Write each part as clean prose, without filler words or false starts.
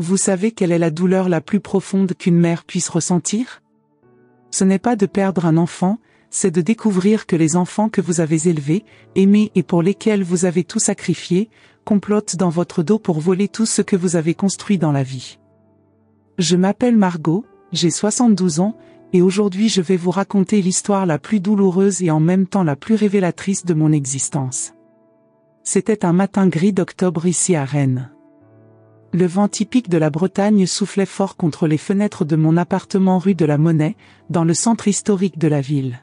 Vous savez quelle est la douleur la plus profonde qu'une mère puisse ressentir? Ce n'est pas de perdre un enfant, c'est de découvrir que les enfants que vous avez élevés, aimés et pour lesquels vous avez tout sacrifié, complotent dans votre dos pour voler tout ce que vous avez construit dans la vie. Je m'appelle Margot, j'ai 72 ans, et aujourd'hui je vais vous raconter l'histoire la plus douloureuse et en même temps la plus révélatrice de mon existence. C'était un matin gris d'octobre ici à Rennes. Le vent typique de la Bretagne soufflait fort contre les fenêtres de mon appartement rue de la Monnaie, dans le centre historique de la ville.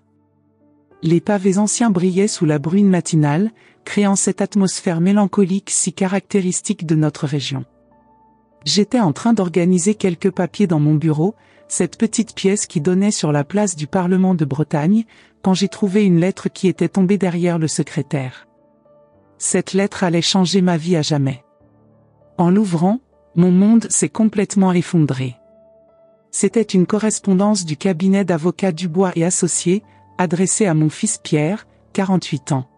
Les pavés anciens brillaient sous la bruine matinale, créant cette atmosphère mélancolique si caractéristique de notre région. J'étais en train d'organiser quelques papiers dans mon bureau, cette petite pièce qui donnait sur la place du Parlement de Bretagne, quand j'ai trouvé une lettre qui était tombée derrière le secrétaire. Cette lettre allait changer ma vie à jamais. En l'ouvrant, mon monde s'est complètement effondré. C'était une correspondance du cabinet d'avocats Dubois et Associés, adressée à mon fils Pierre, 48 ans.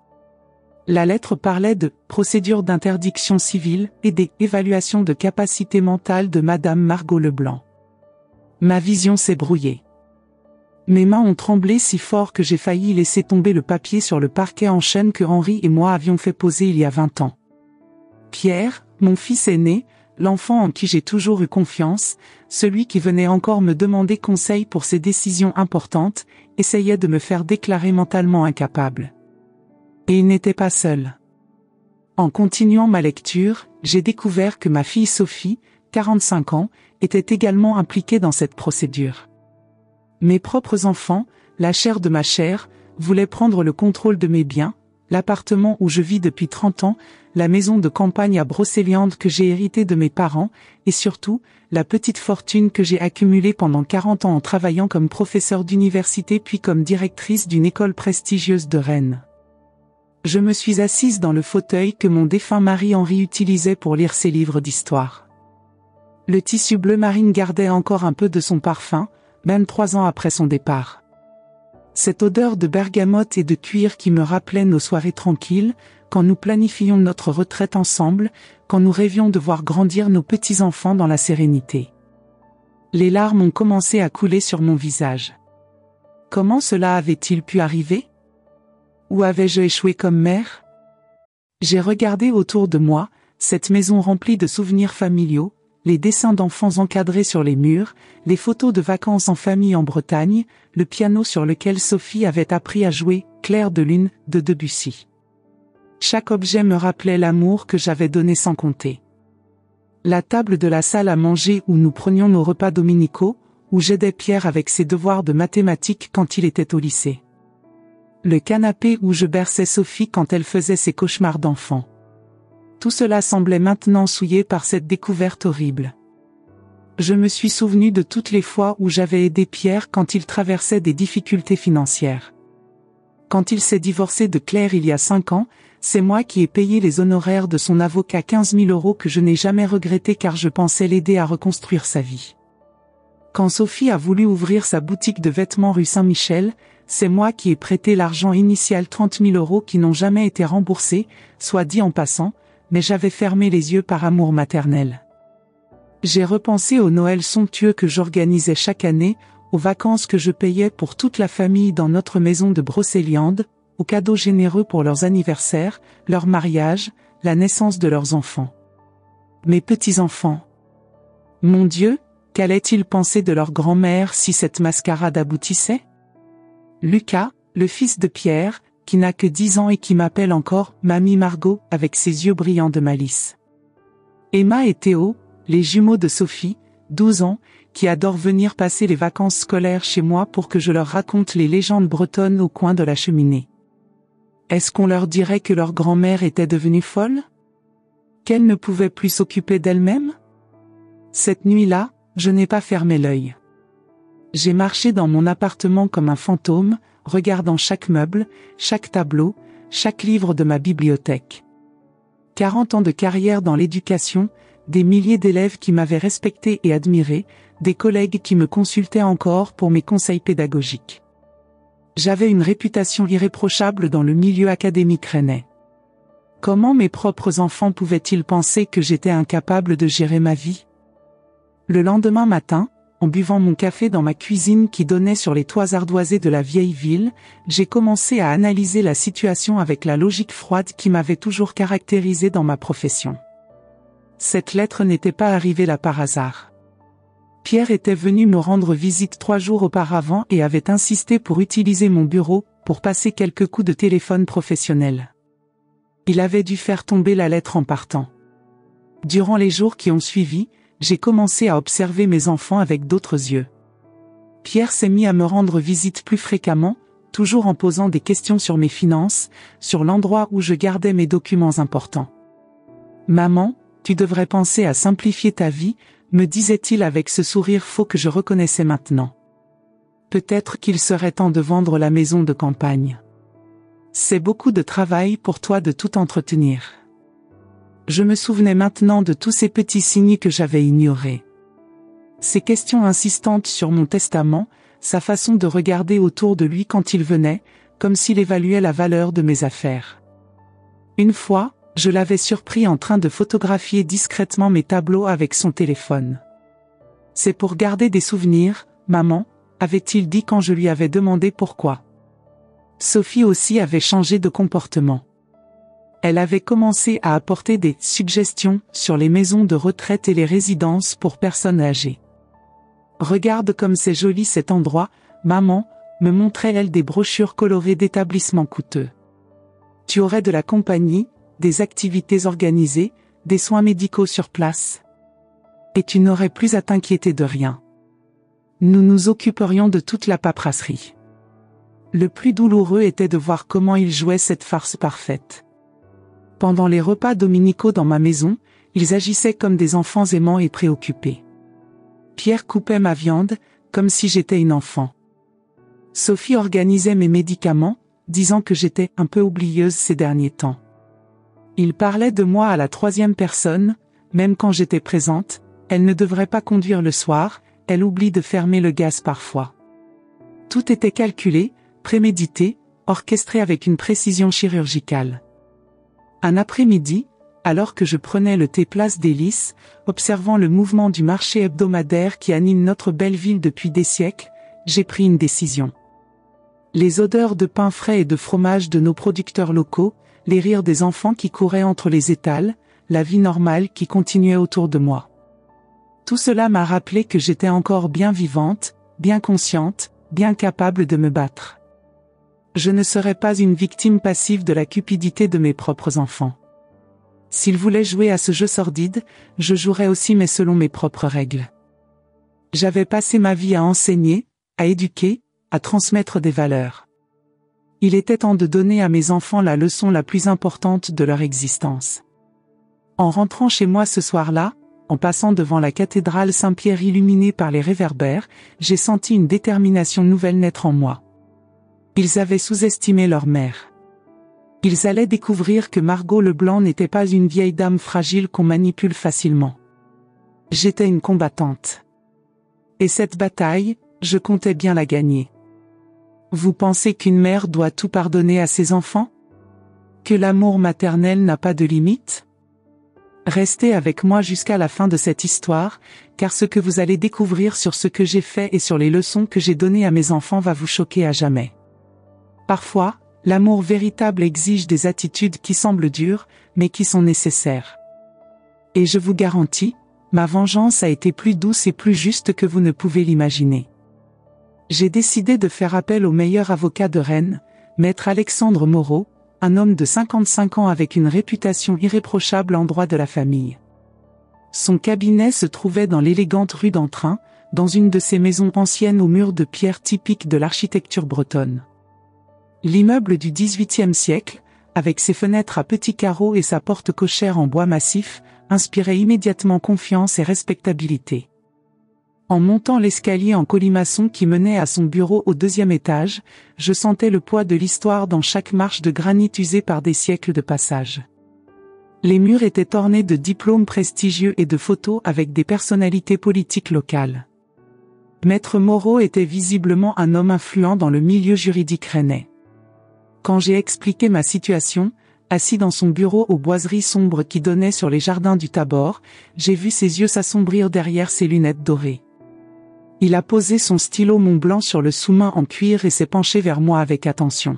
La lettre parlait de « procédure d'interdiction civile » et des « évaluations de capacité mentale de Madame Margot Leblanc ». Ma vision s'est brouillée. Mes mains ont tremblé si fort que j'ai failli laisser tomber le papier sur le parquet en chêne que Henri et moi avions fait poser il y a 20 ans. Pierre, mon fils aîné, l'enfant en qui j'ai toujours eu confiance, celui qui venait encore me demander conseil pour ses décisions importantes, essayait de me faire déclarer mentalement incapable. Et il n'était pas seul. En continuant ma lecture, j'ai découvert que ma fille Sophie, 45 ans, était également impliquée dans cette procédure. Mes propres enfants, la chair de ma chair, voulaient prendre le contrôle de mes biens, l'appartement où je vis depuis 30 ans, la maison de campagne à Brocéliande que j'ai héritée de mes parents, et surtout, la petite fortune que j'ai accumulée pendant 40 ans en travaillant comme professeur d'université puis comme directrice d'une école prestigieuse de Rennes. Je me suis assise dans le fauteuil que mon défunt mari Henri utilisait pour lire ses livres d'histoire. Le tissu bleu marine gardait encore un peu de son parfum, même 3 ans après son départ. Cette odeur de bergamote et de cuir qui me rappelait nos soirées tranquilles, quand nous planifions notre retraite ensemble, quand nous rêvions de voir grandir nos petits-enfants dans la sérénité. Les larmes ont commencé à couler sur mon visage. Comment cela avait-il pu arriver? Où avais-je échoué comme mère? J'ai regardé autour de moi, cette maison remplie de souvenirs familiaux, les dessins d'enfants encadrés sur les murs, les photos de vacances en famille en Bretagne, le piano sur lequel Sophie avait appris à jouer, Clair de lune, de Debussy. Chaque objet me rappelait l'amour que j'avais donné sans compter. La table de la salle à manger où nous prenions nos repas dominicaux, où j'aidais Pierre avec ses devoirs de mathématiques quand il était au lycée. Le canapé où je berçais Sophie quand elle faisait ses cauchemars d'enfant. Tout cela semblait maintenant souillé par cette découverte horrible. Je me suis souvenu de toutes les fois où j'avais aidé Pierre quand il traversait des difficultés financières. Quand il s'est divorcé de Claire il y a 5 ans, c'est moi qui ai payé les honoraires de son avocat 15 000 € que je n'ai jamais regretté car je pensais l'aider à reconstruire sa vie. Quand Sophie a voulu ouvrir sa boutique de vêtements rue Saint-Michel, c'est moi qui ai prêté l'argent initial 30 000 € qui n'ont jamais été remboursés, soit dit en passant, mais j'avais fermé les yeux par amour maternel. J'ai repensé au Noël somptueux que j'organisais chaque année, aux vacances que je payais pour toute la famille dans notre maison de Brocéliande, aux cadeaux généreux pour leurs anniversaires, leur mariage, la naissance de leurs enfants. Mes petits-enfants. Mon Dieu, qu'allaient-ils penser de leur grand-mère si cette mascarade aboutissait? Lucas, le fils de Pierre, qui n'a que 10 ans et qui m'appelle encore « Mamie Margot » avec ses yeux brillants de malice. Emma et Théo, les jumeaux de Sophie, 12 ans, qui adorent venir passer les vacances scolaires chez moi pour que je leur raconte les légendes bretonnes au coin de la cheminée. Est-ce qu'on leur dirait que leur grand-mère était devenue folle? Qu'elle ne pouvait plus s'occuper d'elle-même? Cette nuit-là, je n'ai pas fermé l'œil. J'ai marché dans mon appartement comme un fantôme, regardant chaque meuble, chaque tableau, chaque livre de ma bibliothèque. 40 ans de carrière dans l'éducation, des milliers d'élèves qui m'avaient respecté et admiré, des collègues qui me consultaient encore pour mes conseils pédagogiques. J'avais une réputation irréprochable dans le milieu académique rennais. Comment mes propres enfants pouvaient-ils penser que j'étais incapable de gérer ma vie? Le lendemain matin, en buvant mon café dans ma cuisine qui donnait sur les toits ardoisés de la vieille ville, j'ai commencé à analyser la situation avec la logique froide qui m'avait toujours caractérisé dans ma profession. Cette lettre n'était pas arrivée là par hasard. Pierre était venu me rendre visite 3 jours auparavant et avait insisté pour utiliser mon bureau, pour passer quelques coups de téléphone professionnel. Il avait dû faire tomber la lettre en partant. Durant les jours qui ont suivi, j'ai commencé à observer mes enfants avec d'autres yeux. Pierre s'est mis à me rendre visite plus fréquemment, toujours en posant des questions sur mes finances, sur l'endroit où je gardais mes documents importants. « Maman, tu devrais penser à simplifier ta vie », me disait-il avec ce sourire faux que je reconnaissais maintenant. Peut-être qu'il serait temps de vendre la maison de campagne. C'est beaucoup de travail pour toi de tout entretenir. Je me souvenais maintenant de tous ces petits signes que j'avais ignorés. Ces questions insistantes sur mon testament, sa façon de regarder autour de lui quand il venait, comme s'il évaluait la valeur de mes affaires. Une fois, je l'avais surpris en train de photographier discrètement mes tableaux avec son téléphone. « C'est pour garder des souvenirs, maman », avait-il dit quand je lui avais demandé pourquoi. Sophie aussi avait changé de comportement. Elle avait commencé à apporter des suggestions sur les maisons de retraite et les résidences pour personnes âgées. « Regarde comme c'est joli cet endroit, maman », me montrait-elle des brochures colorées d'établissements coûteux. « Tu aurais de la compagnie, des activités organisées, des soins médicaux sur place. Et tu n'aurais plus à t'inquiéter de rien. Nous nous occuperions de toute la paperasserie. » Le plus douloureux était de voir comment ils jouaient cette farce parfaite. Pendant les repas dominicaux dans ma maison, ils agissaient comme des enfants aimants et préoccupés. Pierre coupait ma viande, comme si j'étais une enfant. Sophie organisait mes médicaments, disant que j'étais un peu oublieuse ces derniers temps. Il parlait de moi à la 3e personne, même quand j'étais présente, elle ne devrait pas conduire le soir, elle oublie de fermer le gaz parfois. Tout était calculé, prémédité, orchestré avec une précision chirurgicale. Un après-midi, alors que je prenais le thé place des Lys, observant le mouvement du marché hebdomadaire qui anime notre belle ville depuis des siècles, j'ai pris une décision. Les odeurs de pain frais et de fromage de nos producteurs locaux, les rires des enfants qui couraient entre les étals, la vie normale qui continuait autour de moi. Tout cela m'a rappelé que j'étais encore bien vivante, bien consciente, bien capable de me battre. Je ne serais pas une victime passive de la cupidité de mes propres enfants. S'ils voulaient jouer à ce jeu sordide, je jouerais aussi mais selon mes propres règles. J'avais passé ma vie à enseigner, à éduquer, à transmettre des valeurs. Il était temps de donner à mes enfants la leçon la plus importante de leur existence. En rentrant chez moi ce soir-là, en passant devant la cathédrale Saint-Pierre illuminée par les réverbères, j'ai senti une détermination nouvelle naître en moi. Ils avaient sous-estimé leur mère. Ils allaient découvrir que Margot Leblanc n'était pas une vieille dame fragile qu'on manipule facilement. J'étais une combattante. Et cette bataille, je comptais bien la gagner. Vous pensez qu'une mère doit tout pardonner à ses enfants? Que l'amour maternel n'a pas de limite? Restez avec moi jusqu'à la fin de cette histoire, car ce que vous allez découvrir sur ce que j'ai fait et sur les leçons que j'ai données à mes enfants va vous choquer à jamais. Parfois, l'amour véritable exige des attitudes qui semblent dures, mais qui sont nécessaires. Et je vous garantis, ma vengeance a été plus douce et plus juste que vous ne pouvez l'imaginer. J'ai décidé de faire appel au meilleur avocat de Rennes, maître Alexandre Moreau, un homme de 55 ans avec une réputation irréprochable en droit de la famille. Son cabinet se trouvait dans l'élégante rue d'Entrain, dans une de ces maisons anciennes aux murs de pierre typiques de l'architecture bretonne. L'immeuble du XVIIIe siècle, avec ses fenêtres à petits carreaux et sa porte cochère en bois massif, inspirait immédiatement confiance et respectabilité. En montant l'escalier en colimaçon qui menait à son bureau au 2e étage, je sentais le poids de l'histoire dans chaque marche de granit usée par des siècles de passage. Les murs étaient ornés de diplômes prestigieux et de photos avec des personnalités politiques locales. Maître Moreau était visiblement un homme influent dans le milieu juridique rennais. Quand j'ai expliqué ma situation, Assis dans son bureau aux boiseries sombres qui donnaient sur les jardins du Tabor, j'ai vu ses yeux s'assombrir derrière ses lunettes dorées. Il a posé son stylo Montblanc sur le sous-main en cuir et s'est penché vers moi avec attention.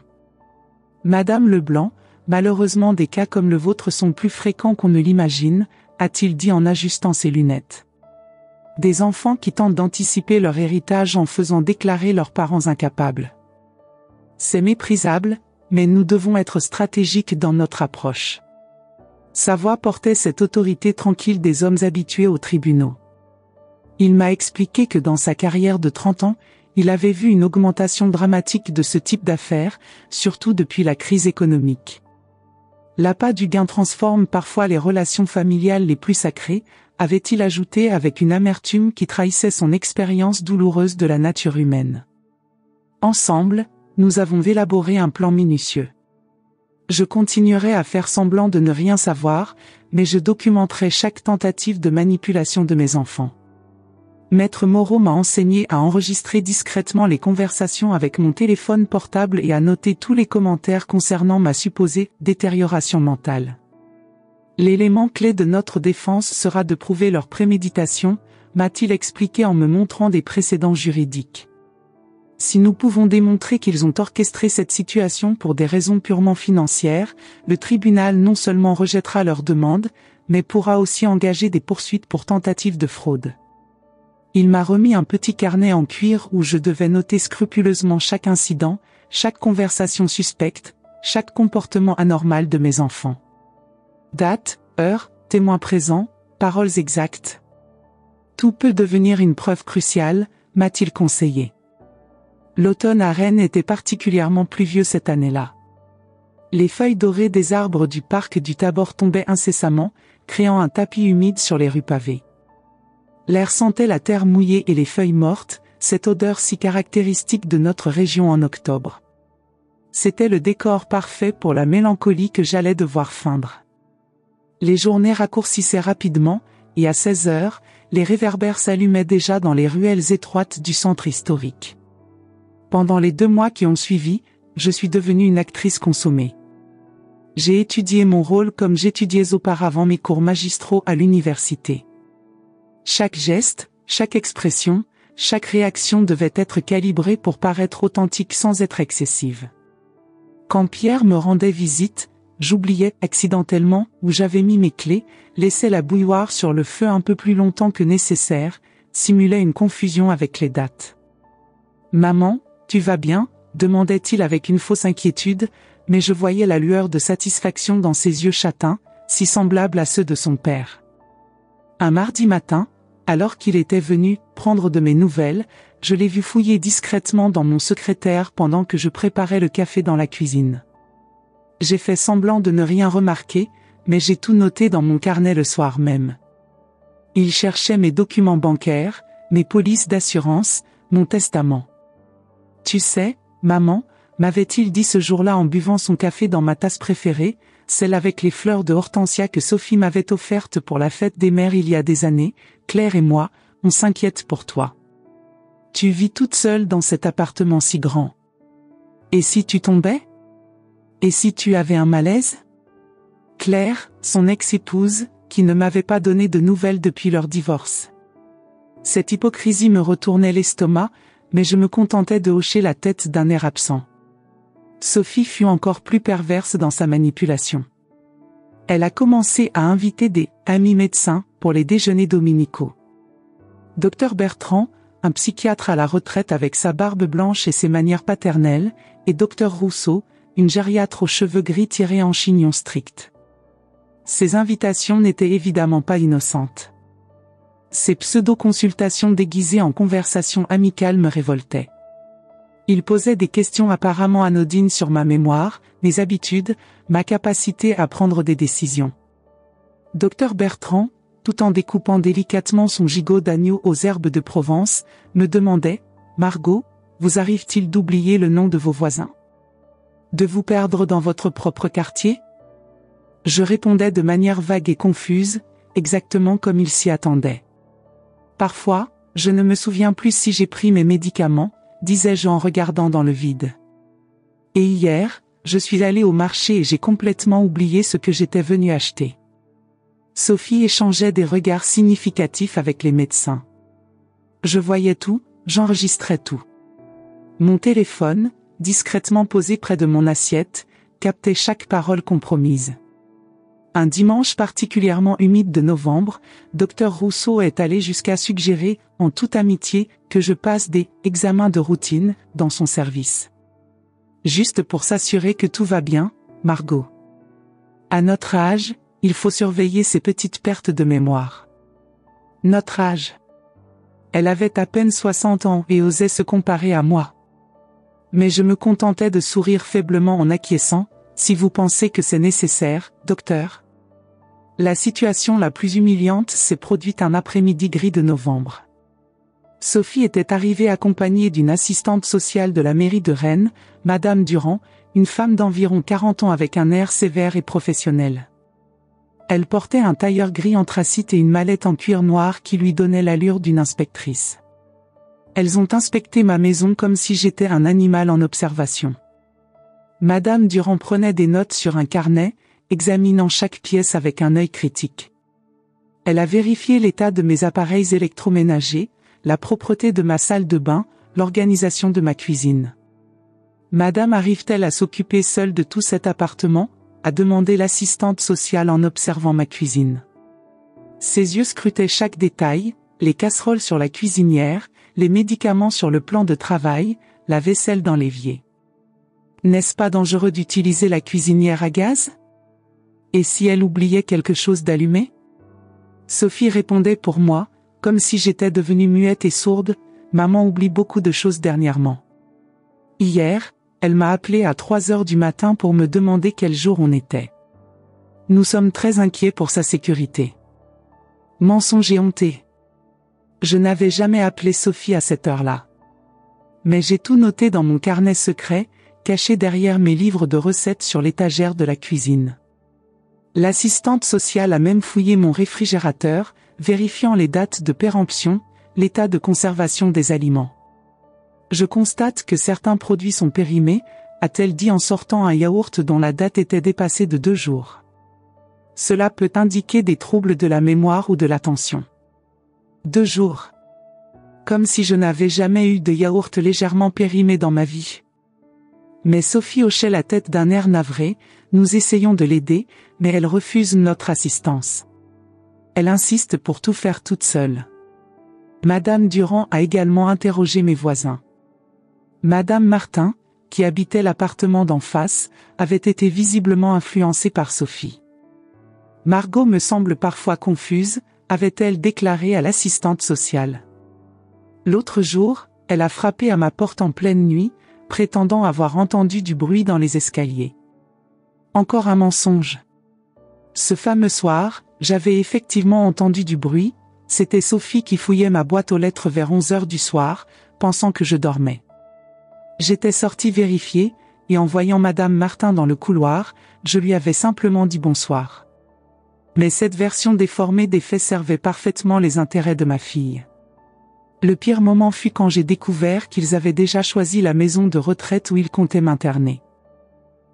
« Madame Leblanc, malheureusement des cas comme le vôtre sont plus fréquents qu'on ne l'imagine, » a-t-il dit en ajustant ses lunettes. Des enfants qui tentent d'anticiper leur héritage en faisant déclarer leurs parents incapables. C'est méprisable, mais nous devons être stratégiques dans notre approche. Sa voix portait cette autorité tranquille des hommes habitués aux tribunaux. Il m'a expliqué que dans sa carrière de 30 ans, il avait vu une augmentation dramatique de ce type d'affaires, surtout depuis la crise économique. L'appât du gain transforme parfois les relations familiales les plus sacrées, avait-il ajouté avec une amertume qui trahissait son expérience douloureuse de la nature humaine. Ensemble, nous avons élaboré un plan minutieux. Je continuerai à faire semblant de ne rien savoir, mais je documenterai chaque tentative de manipulation de mes enfants. Maître Moreau m'a enseigné à enregistrer discrètement les conversations avec mon téléphone portable et à noter tous les commentaires concernant ma supposée détérioration mentale. L'élément clé de notre défense sera de prouver leur préméditation, m'a-t-il expliqué en me montrant des précédents juridiques. Si nous pouvons démontrer qu'ils ont orchestré cette situation pour des raisons purement financières, le tribunal non seulement rejettera leur demande, mais pourra aussi engager des poursuites pour tentative de fraude. Il m'a remis un petit carnet en cuir où je devais noter scrupuleusement chaque incident, chaque conversation suspecte, chaque comportement anormal de mes enfants. Date, heure, témoin présent, paroles exactes. Tout peut devenir une preuve cruciale, m'a-t-il conseillé. L'automne à Rennes était particulièrement pluvieux cette année-là. Les feuilles dorées des arbres du parc du Tabor tombaient incessamment, créant un tapis humide sur les rues pavées. L'air sentait la terre mouillée et les feuilles mortes, cette odeur si caractéristique de notre région en octobre. C'était le décor parfait pour la mélancolie que j'allais devoir feindre. Les journées raccourcissaient rapidement, et à 16 heures, les réverbères s'allumaient déjà dans les ruelles étroites du centre historique. Pendant les 2 mois qui ont suivi, je suis devenue une actrice consommée. J'ai étudié mon rôle comme j'étudiais auparavant mes cours magistraux à l'université. Chaque geste, chaque expression, chaque réaction devait être calibrée pour paraître authentique sans être excessive. Quand Pierre me rendait visite, j'oubliais accidentellement où j'avais mis mes clés, laissais la bouilloire sur le feu un peu plus longtemps que nécessaire, simulais une confusion avec les dates. « Maman, tu vas bien ?» demandait-il avec une fausse inquiétude, mais je voyais la lueur de satisfaction dans ses yeux châtains, si semblables à ceux de son père. Un mardi matin, alors qu'il était venu prendre de mes nouvelles, je l'ai vu fouiller discrètement dans mon secrétaire pendant que je préparais le café dans la cuisine. J'ai fait semblant de ne rien remarquer, mais j'ai tout noté dans mon carnet le soir même. Il cherchait mes documents bancaires, mes polices d'assurance, mon testament. « Tu sais, maman », m'avait-il dit ce jour-là en buvant son café dans ma tasse préférée, celle avec les fleurs de hortensia que Sophie m'avait offerte pour la fête des mères il y a des années, Claire et moi, on s'inquiète pour toi. Tu vis toute seule dans cet appartement si grand. Et si tu tombais ? Et si tu avais un malaise ? Claire, son ex-épouse, qui ne m'avait pas donné de nouvelles depuis leur divorce. Cette hypocrisie me retournait l'estomac, mais je me contentais de hocher la tête d'un air absent. Sophie fut encore plus perverse dans sa manipulation. Elle a commencé à inviter des amis médecins pour les déjeuners dominicaux. Dr Bertrand, un psychiatre à la retraite avec sa barbe blanche et ses manières paternelles, et Dr Rousseau, une gériatre aux cheveux gris tirés en chignon strict. Ces invitations n'étaient évidemment pas innocentes. Ces pseudo-consultations déguisées en conversations amicales me révoltaient. Il posait des questions apparemment anodines sur ma mémoire, mes habitudes, ma capacité à prendre des décisions. Dr Bertrand, tout en découpant délicatement son gigot d'agneau aux herbes de Provence, me demandait « Margot, vous arrive-t-il d'oublier le nom de vos voisins ? De vous perdre dans votre propre quartier ?» Je répondais de manière vague et confuse, exactement comme il s'y attendait. Parfois, je ne me souviens plus si j'ai pris mes médicaments, disais-je en regardant dans le vide. Et hier, je suis allée au marché et j'ai complètement oublié ce que j'étais venue acheter. Sophie échangeait des regards significatifs avec les médecins. Je voyais tout, j'enregistrais tout. Mon téléphone, discrètement posé près de mon assiette, captait chaque parole compromise. Un dimanche particulièrement humide de novembre, Dr Rousseau est allé jusqu'à suggérer, en toute amitié, que je passe des « examens de routine » dans son service. Juste pour s'assurer que tout va bien, Margot. À notre âge, il faut surveiller ces petites pertes de mémoire. Notre âge. Elle avait à peine 60 ans et osait se comparer à moi. Mais je me contentais de sourire faiblement en acquiesçant, « Si vous pensez que c'est nécessaire, docteur. » La situation la plus humiliante s'est produite un après-midi gris de novembre. Sophie était arrivée accompagnée d'une assistante sociale de la mairie de Rennes, Madame Durand, une femme d'environ 40 ans avec un air sévère et professionnel. Elle portait un tailleur gris anthracite et une mallette en cuir noir qui lui donnait l'allure d'une inspectrice. Elles ont inspecté ma maison comme si j'étais un animal en observation. Madame Durand prenait des notes sur un carnet, examinant chaque pièce avec un œil critique. Elle a vérifié l'état de mes appareils électroménagers, la propreté de ma salle de bain, l'organisation de ma cuisine. Madame arrive-t-elle à s'occuper seule de tout cet appartement ? A demandé l'assistante sociale en observant ma cuisine. Ses yeux scrutaient chaque détail, les casseroles sur la cuisinière, les médicaments sur le plan de travail, la vaisselle dans l'évier. N'est-ce pas dangereux d'utiliser la cuisinière à gaz ? Et si elle oubliait quelque chose d'allumé ? Sophie répondait pour moi, comme si j'étais devenue muette et sourde, « Maman oublie beaucoup de choses dernièrement. Hier, elle m'a appelé à 3 heures du matin pour me demander quel jour on était. Nous sommes très inquiets pour sa sécurité. » Mensonge et honté. Je n'avais jamais appelé Sophie à cette heure-là. Mais j'ai tout noté dans mon carnet secret, caché derrière mes livres de recettes sur l'étagère de la cuisine. L'assistante sociale a même fouillé mon réfrigérateur, vérifiant les dates de péremption, l'état de conservation des aliments. Je constate que certains produits sont périmés, a-t-elle dit en sortant un yaourt dont la date était dépassée de 2 jours. Cela peut indiquer des troubles de la mémoire ou de l'attention. 2 jours. Comme si je n'avais jamais eu de yaourt légèrement périmé dans ma vie. Mais Sophie hochait la tête d'un air navré, nous essayons de l'aider, mais elle refuse notre assistance. Elle insiste pour tout faire toute seule. Madame Durand a également interrogé mes voisins. Madame Martin, qui habitait l'appartement d'en face, avait été visiblement influencée par Sophie. Margot me semble parfois confuse, avait-elle déclaré à l'assistante sociale. L'autre jour, elle a frappé à ma porte en pleine nuit, prétendant avoir entendu du bruit dans les escaliers. Encore un mensonge. Ce fameux soir, j'avais effectivement entendu du bruit, c'était Sophie qui fouillait ma boîte aux lettres vers 11 heures du soir, pensant que je dormais. J'étais sortie vérifier, et en voyant Madame Martin dans le couloir, je lui avais simplement dit bonsoir. Mais cette version déformée des faits servait parfaitement les intérêts de ma fille. Le pire moment fut quand j'ai découvert qu'ils avaient déjà choisi la maison de retraite où ils comptaient m'interner.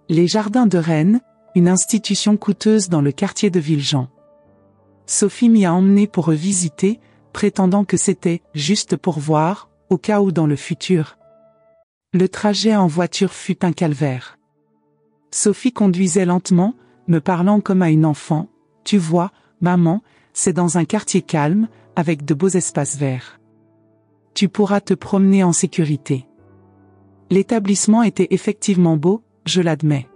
Les Jardins de Rennes, une institution coûteuse dans le quartier de Villejean. Sophie m'y a emmené pour revisiter, prétendant que c'était « juste pour voir », au cas où dans le futur. Le trajet en voiture fut un calvaire. Sophie conduisait lentement, me parlant comme à une enfant. « Tu vois, maman, c'est dans un quartier calme, avec de beaux espaces verts. Tu pourras te promener en sécurité. » L'établissement était effectivement beau, je l'admets.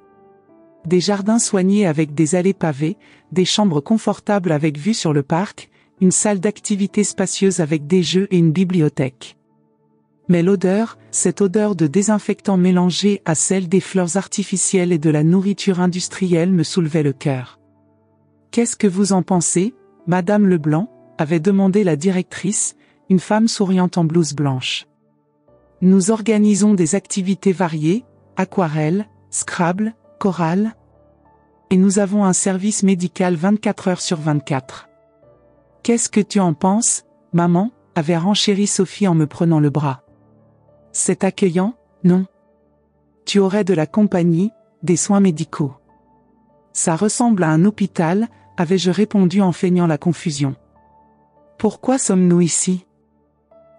Des jardins soignés avec des allées pavées, des chambres confortables avec vue sur le parc, une salle d'activité spacieuse avec des jeux et une bibliothèque. Mais l'odeur, cette odeur de désinfectant mélangée à celle des fleurs artificielles et de la nourriture industrielle me soulevait le cœur. « Qu'est-ce que vous en pensez, Madame Leblanc ?» avait demandé la directrice, une femme souriante en blouse blanche. « Nous organisons des activités variées, aquarelle, Scrabble, chorale. Et nous avons un service médical 24 heures sur 24. Qu'est-ce que tu en penses, maman ?» avait renchéri Sophie en me prenant le bras. « C'est accueillant, non ? Tu aurais de la compagnie, des soins médicaux. Ça ressemble à un hôpital, avais-je répondu en feignant la confusion. Pourquoi sommes-nous ici?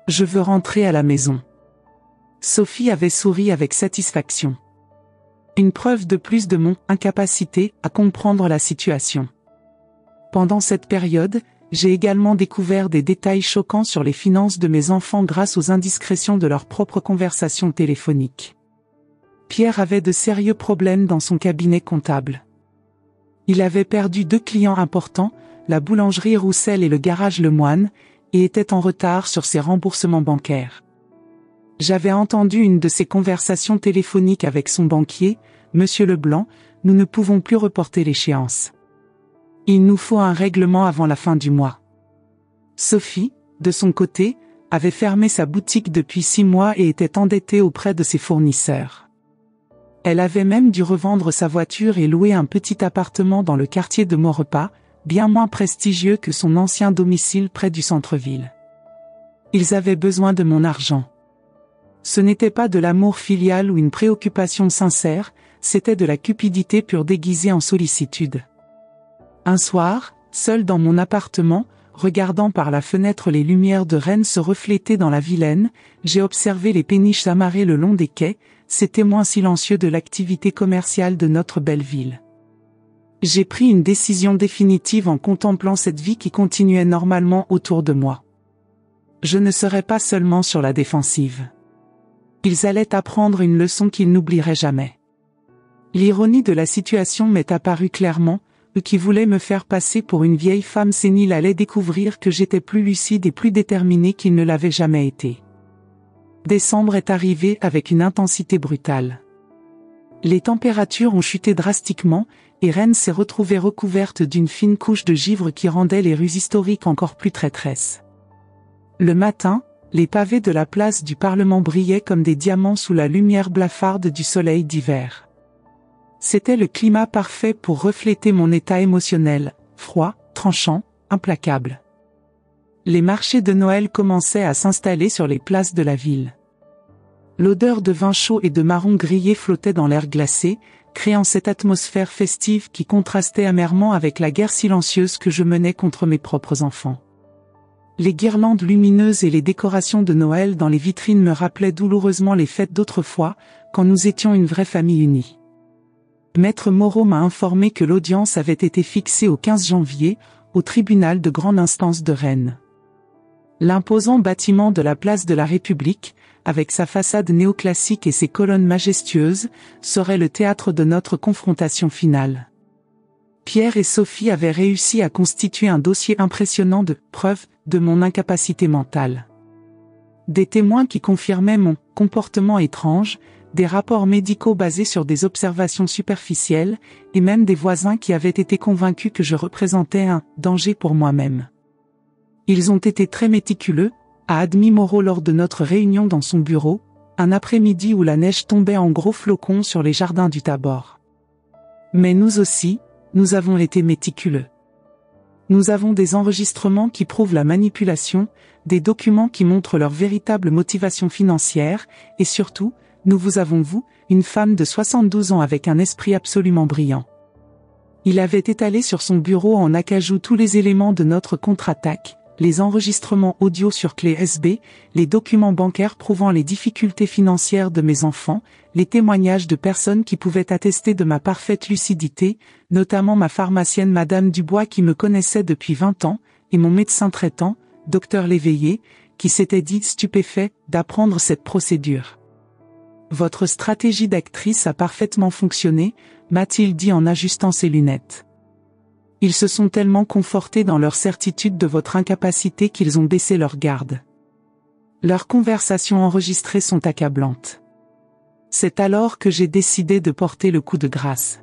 Je veux rentrer à la maison. Sophie avait souri avec satisfaction. Une preuve de plus de mon incapacité à comprendre la situation. Pendant cette période, j'ai également découvert des détails choquants sur les finances de mes enfants grâce aux indiscrétions de leurs propres conversations téléphoniques. Pierre avait de sérieux problèmes dans son cabinet comptable. Il avait perdu 2 clients importants, la boulangerie Roussel et le garage Lemoine, et était en retard sur ses remboursements bancaires. J'avais entendu une de ses conversations téléphoniques avec son banquier, Monsieur Leblanc, nous ne pouvons plus reporter l'échéance. Il nous faut un règlement avant la fin du mois. Sophie, de son côté, avait fermé sa boutique depuis 6 mois et était endettée auprès de ses fournisseurs. Elle avait même dû revendre sa voiture et louer un petit appartement dans le quartier de Maurepas, bien moins prestigieux que son ancien domicile près du centre-ville. Ils avaient besoin de mon argent. Ce n'était pas de l'amour filial ou une préoccupation sincère, c'était de la cupidité pure déguisée en sollicitude. Un soir, seul dans mon appartement, regardant par la fenêtre les lumières de Rennes se refléter dans la Vilaine, j'ai observé les péniches amarrées le long des quais, ces témoins silencieux de l'activité commerciale de notre belle ville. J'ai pris une décision définitive en contemplant cette vie qui continuait normalement autour de moi. Je ne serais pas seulement sur la défensive. Ils allaient apprendre une leçon qu'ils n'oublieraient jamais. L'ironie de la situation m'est apparue clairement, eux qui voulaient me faire passer pour une vieille femme sénile allaient découvrir que j'étais plus lucide et plus déterminée qu'ils ne l'avaient jamais été. Décembre est arrivé avec une intensité brutale. Les températures ont chuté drastiquement, et Rennes s'est retrouvée recouverte d'une fine couche de givre qui rendait les rues historiques encore plus traîtresses. Le matin, les pavés de la place du Parlement brillaient comme des diamants sous la lumière blafarde du soleil d'hiver. C'était le climat parfait pour refléter mon état émotionnel, froid, tranchant, implacable. Les marchés de Noël commençaient à s'installer sur les places de la ville. L'odeur de vin chaud et de marrons grillés flottait dans l'air glacé, créant cette atmosphère festive qui contrastait amèrement avec la guerre silencieuse que je menais contre mes propres enfants. Les guirlandes lumineuses et les décorations de Noël dans les vitrines me rappelaient douloureusement les fêtes d'autrefois, quand nous étions une vraie famille unie. Maître Moreau m'a informé que l'audience avait été fixée au 15 janvier, au tribunal de grande instance de Rennes. L'imposant bâtiment de la place de la République, avec sa façade néoclassique et ses colonnes majestueuses, serait le théâtre de notre confrontation finale. Pierre et Sophie avaient réussi à constituer un dossier impressionnant de preuves de mon incapacité mentale. Des témoins qui confirmaient mon comportement étrange, des rapports médicaux basés sur des observations superficielles, et même des voisins qui avaient été convaincus que je représentais un danger pour moi-même. Ils ont été très méticuleux, a admis Moreau lors de notre réunion dans son bureau, un après-midi où la neige tombait en gros flocons sur les jardins du Tabor. Mais nous aussi, nous avons été méticuleux. Nous avons des enregistrements qui prouvent la manipulation, des documents qui montrent leur véritable motivation financière, et surtout, nous vous avons vous, une femme de 72 ans avec un esprit absolument brillant. Il avait étalé sur son bureau en acajou tous les éléments de notre contre-attaque, les enregistrements audio sur clé USB, les documents bancaires prouvant les difficultés financières de mes enfants, les témoignages de personnes qui pouvaient attester de ma parfaite lucidité, notamment ma pharmacienne Madame Dubois qui me connaissait depuis 20 ans, et mon médecin traitant, Dr Léveillé, qui s'était dit stupéfait d'apprendre cette procédure. Votre stratégie d'actrice a parfaitement fonctionné, m'a-t-il dit en ajustant ses lunettes. Ils se sont tellement confortés dans leur certitude de votre incapacité qu'ils ont baissé leur garde. Leurs conversations enregistrées sont accablantes. C'est alors que j'ai décidé de porter le coup de grâce.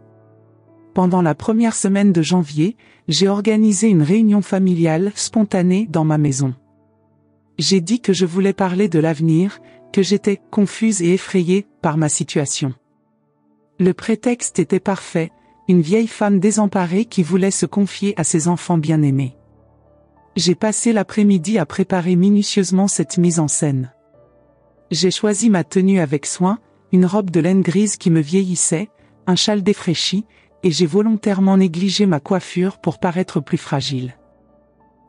Pendant la première semaine de janvier, j'ai organisé une réunion familiale spontanée dans ma maison. J'ai dit que je voulais parler de l'avenir, que j'étais confuse et effrayée par ma situation. Le prétexte était parfait, une vieille femme désemparée qui voulait se confier à ses enfants bien-aimés. J'ai passé l'après-midi à préparer minutieusement cette mise en scène. J'ai choisi ma tenue avec soin, une robe de laine grise qui me vieillissait, un châle défraîchi, et j'ai volontairement négligé ma coiffure pour paraître plus fragile.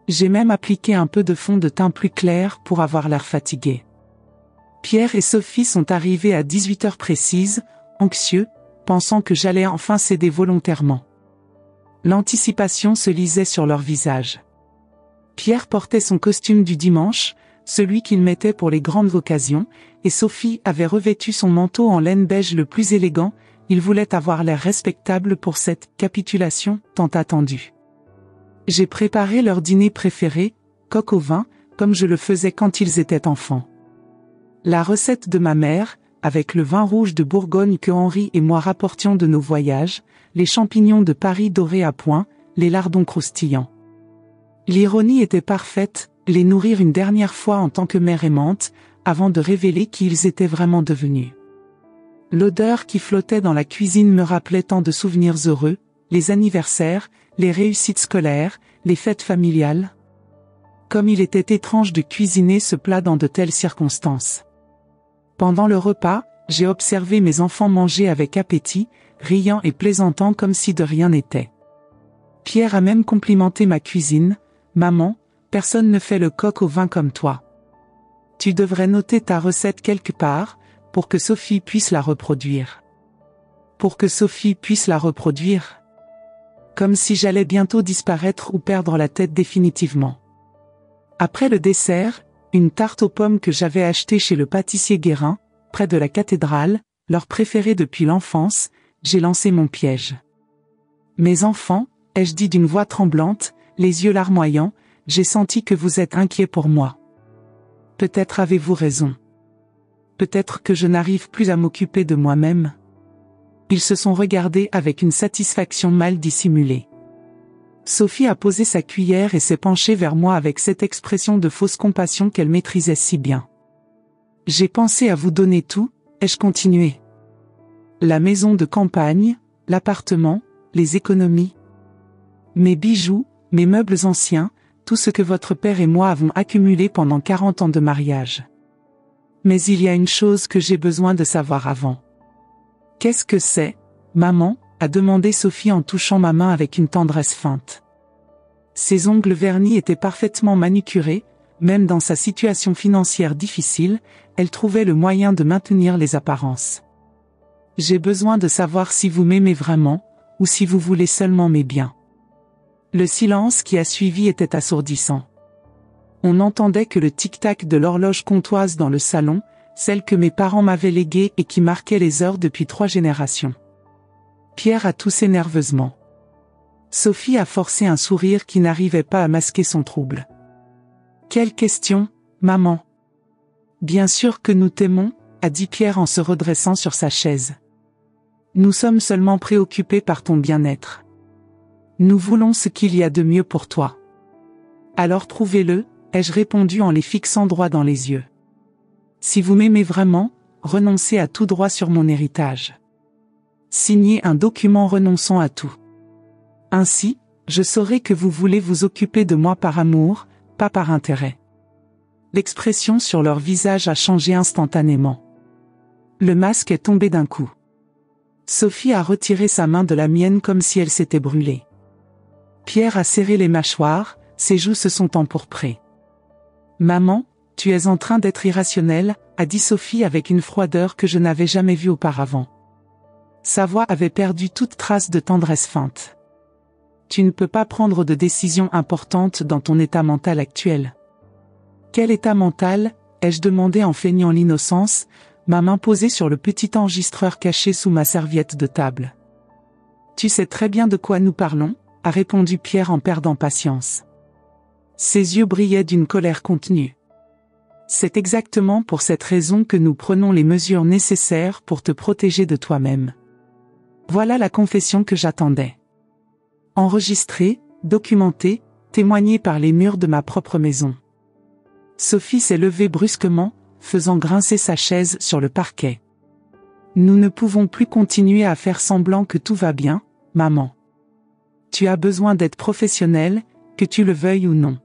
J'ai même appliqué un peu de fond de teint plus clair pour avoir l'air fatigué. Pierre et Sophie sont arrivés à 18h précises, anxieux, pensant que j'allais enfin céder volontairement. L'anticipation se lisait sur leur visage. Pierre portait son costume du dimanche, celui qu'il mettait pour les grandes occasions, et Sophie avait revêtu son manteau en laine beige le plus élégant. Il voulait avoir l'air respectable pour cette capitulation tant attendue. J'ai préparé leur dîner préféré, coq au vin, comme je le faisais quand ils étaient enfants. La recette de ma mère, avec le vin rouge de Bourgogne que Henri et moi rapportions de nos voyages, les champignons de Paris dorés à point, les lardons croustillants. L'ironie était parfaite, les nourrir une dernière fois en tant que mère aimante, avant de révéler qui ils étaient vraiment devenus. L'odeur qui flottait dans la cuisine me rappelait tant de souvenirs heureux, les anniversaires, les réussites scolaires, les fêtes familiales. Comme il était étrange de cuisiner ce plat dans de telles circonstances. Pendant le repas, j'ai observé mes enfants manger avec appétit, riant et plaisantant comme si de rien n'était. Pierre a même complimenté ma cuisine. « Maman, personne ne fait le coq au vin comme toi. Tu devrais noter ta recette quelque part, pour que Sophie puisse la reproduire. » Pour que Sophie puisse la reproduire. Comme si j'allais bientôt disparaître ou perdre la tête définitivement. Après le dessert, une tarte aux pommes que j'avais achetée chez le pâtissier Guérin, près de la cathédrale, leur préférée depuis l'enfance, j'ai lancé mon piège. « Mes enfants, ai-je dit d'une voix tremblante, les yeux larmoyants, j'ai senti que vous êtes inquiets pour moi. Peut-être avez-vous raison. Peut-être que je n'arrive plus à m'occuper de moi-même. » Ils se sont regardés avec une satisfaction mal dissimulée. Sophie a posé sa cuillère et s'est penchée vers moi avec cette expression de fausse compassion qu'elle maîtrisait si bien. « J'ai pensé à vous donner tout, ai-je continué. La maison de campagne, l'appartement, les économies. Mes bijoux, mes meubles anciens, tout ce que votre père et moi avons accumulé pendant 40 ans de mariage. Mais il y a une chose que j'ai besoin de savoir avant. » « Qu'est-ce que c'est, maman ?» a demandé Sophie en touchant ma main avec une tendresse feinte. Ses ongles vernis étaient parfaitement manucurés, même dans sa situation financière difficile, elle trouvait le moyen de maintenir les apparences. « J'ai besoin de savoir si vous m'aimez vraiment, ou si vous voulez seulement mes biens. » Le silence qui a suivi était assourdissant. On n'entendait que le tic-tac de l'horloge comptoise dans le salon, celle que mes parents m'avaient léguée et qui marquait les heures depuis 3 générations. Pierre a toussé nerveusement. Sophie a forcé un sourire qui n'arrivait pas à masquer son trouble. « Quelle question, maman ?»« Bien sûr que nous t'aimons, » a dit Pierre en se redressant sur sa chaise. « Nous sommes seulement préoccupés par ton bien-être. Nous voulons ce qu'il y a de mieux pour toi. »« Alors trouvez-le, » ai-je répondu en les fixant droit dans les yeux. « Si vous m'aimez vraiment, renoncez à tout droit sur mon héritage. Signez un document renonçant à tout. Ainsi, je saurai que vous voulez vous occuper de moi par amour, pas par intérêt. » L'expression sur leur visage a changé instantanément. Le masque est tombé d'un coup. Sophie a retiré sa main de la mienne comme si elle s'était brûlée. Pierre a serré les mâchoires, ses joues se sont empourprées. « Maman, tu es en train d'être irrationnelle, » a dit Sophie avec une froideur que je n'avais jamais vue auparavant. Sa voix avait perdu toute trace de tendresse feinte. « Tu ne peux pas prendre de décisions importantes dans ton état mental actuel. »« Quel état mental ?» ai-je demandé en feignant l'innocence, ma main posée sur le petit enregistreur caché sous ma serviette de table. « Tu sais très bien de quoi nous parlons, » a répondu Pierre en perdant patience. Ses yeux brillaient d'une colère contenue. « C'est exactement pour cette raison que nous prenons les mesures nécessaires pour te protéger de toi-même. » Voilà la confession que j'attendais. Enregistrée, documentée, témoignée par les murs de ma propre maison. Sophie s'est levée brusquement, faisant grincer sa chaise sur le parquet. « Nous ne pouvons plus continuer à faire semblant que tout va bien, maman. Tu as besoin d'être professionnelle, que tu le veuilles ou non. »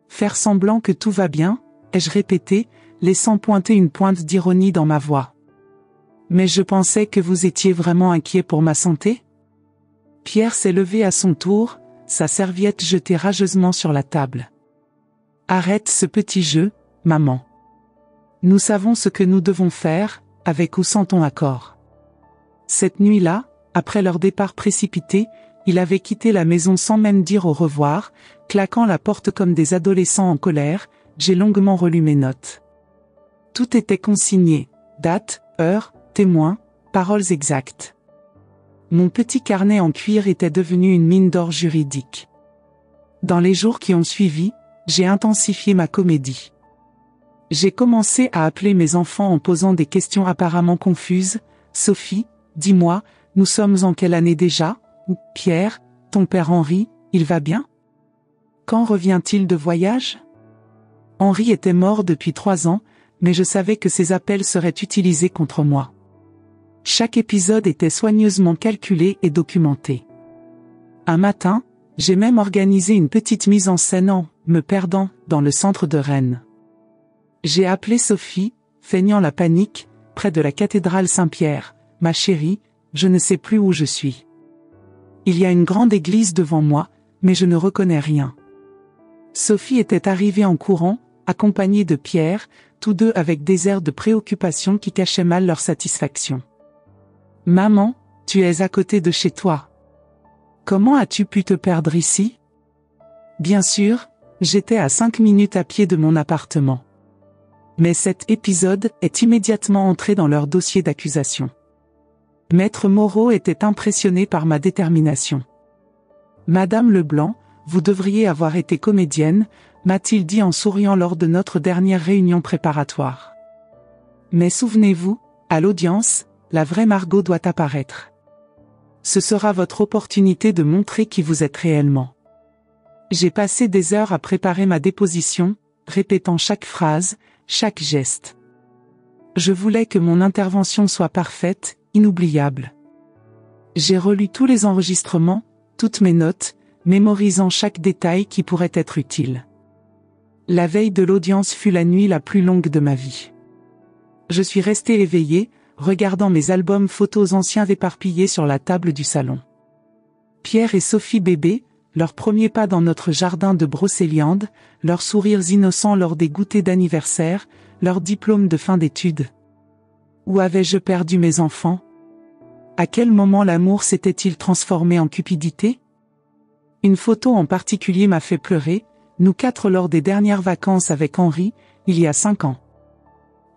Faire semblant que tout va bien, ai-je répété, laissant pointer une pointe d'ironie dans ma voix. Mais je pensais que vous étiez vraiment inquiet pour ma santé? Pierre s'est levé à son tour, sa serviette jetée rageusement sur la table. Arrête ce petit jeu, maman. Nous savons ce que nous devons faire, avec ou sans ton accord. Cette nuit-là, après leur départ précipité, il avait quitté la maison sans même dire au revoir, claquant la porte comme des adolescents en colère. J'ai longuement relu mes notes. Tout était consigné, date, heure, témoin, paroles exactes. Mon petit carnet en cuir était devenu une mine d'or juridique. Dans les jours qui ont suivi, j'ai intensifié ma comédie. J'ai commencé à appeler mes enfants en posant des questions apparemment confuses. Sophie, dis-moi, nous sommes en quelle année déjà? Ou Pierre, ton père Henri, il va bien? Quand revient-il de voyage? Henri était mort depuis 3 ans, mais je savais que ces appels seraient utilisés contre moi. Chaque épisode était soigneusement calculé et documenté. Un matin, j'ai même organisé une petite mise en scène en me perdant dans le centre de Rennes. J'ai appelé Sophie, feignant la panique, près de la cathédrale Saint-Pierre. Ma chérie, je ne sais plus où je suis. Il y a une grande église devant moi, mais je ne reconnais rien. Sophie était arrivée en courant, accompagnée de Pierre, tous deux avec des airs de préoccupation qui cachaient mal leur satisfaction. Maman, tu es à côté de chez toi. Comment as-tu pu te perdre ici? Bien sûr, j'étais à 5 minutes à pied de mon appartement. Mais cet épisode est immédiatement entré dans leur dossier d'accusation. Maître Moreau était impressionné par ma détermination. Madame Leblanc, vous devriez avoir été comédienne, m'a-t-il dit en souriant lors de notre dernière réunion préparatoire. Mais souvenez-vous, à l'audience, la vraie Margot doit apparaître. Ce sera votre opportunité de montrer qui vous êtes réellement. J'ai passé des heures à préparer ma déposition, répétant chaque phrase, chaque geste. Je voulais que mon intervention soit parfaite, inoubliable. J'ai relu tous les enregistrements, toutes mes notes, mémorisant chaque détail qui pourrait être utile. La veille de l'audience fut la nuit la plus longue de ma vie. Je suis resté éveillé, regardant mes albums photos anciens éparpillés sur la table du salon. Pierre et Sophie bébé, leurs premiers pas dans notre jardin de Brocéliande, leurs sourires innocents lors des goûters d'anniversaire, leurs diplômes de fin d'études. Où avais-je perdu mes enfants? À quel moment l'amour s'était-il transformé en cupidité? Une photo en particulier m'a fait pleurer, nous 4 lors des dernières vacances avec Henri, il y a 5 ans.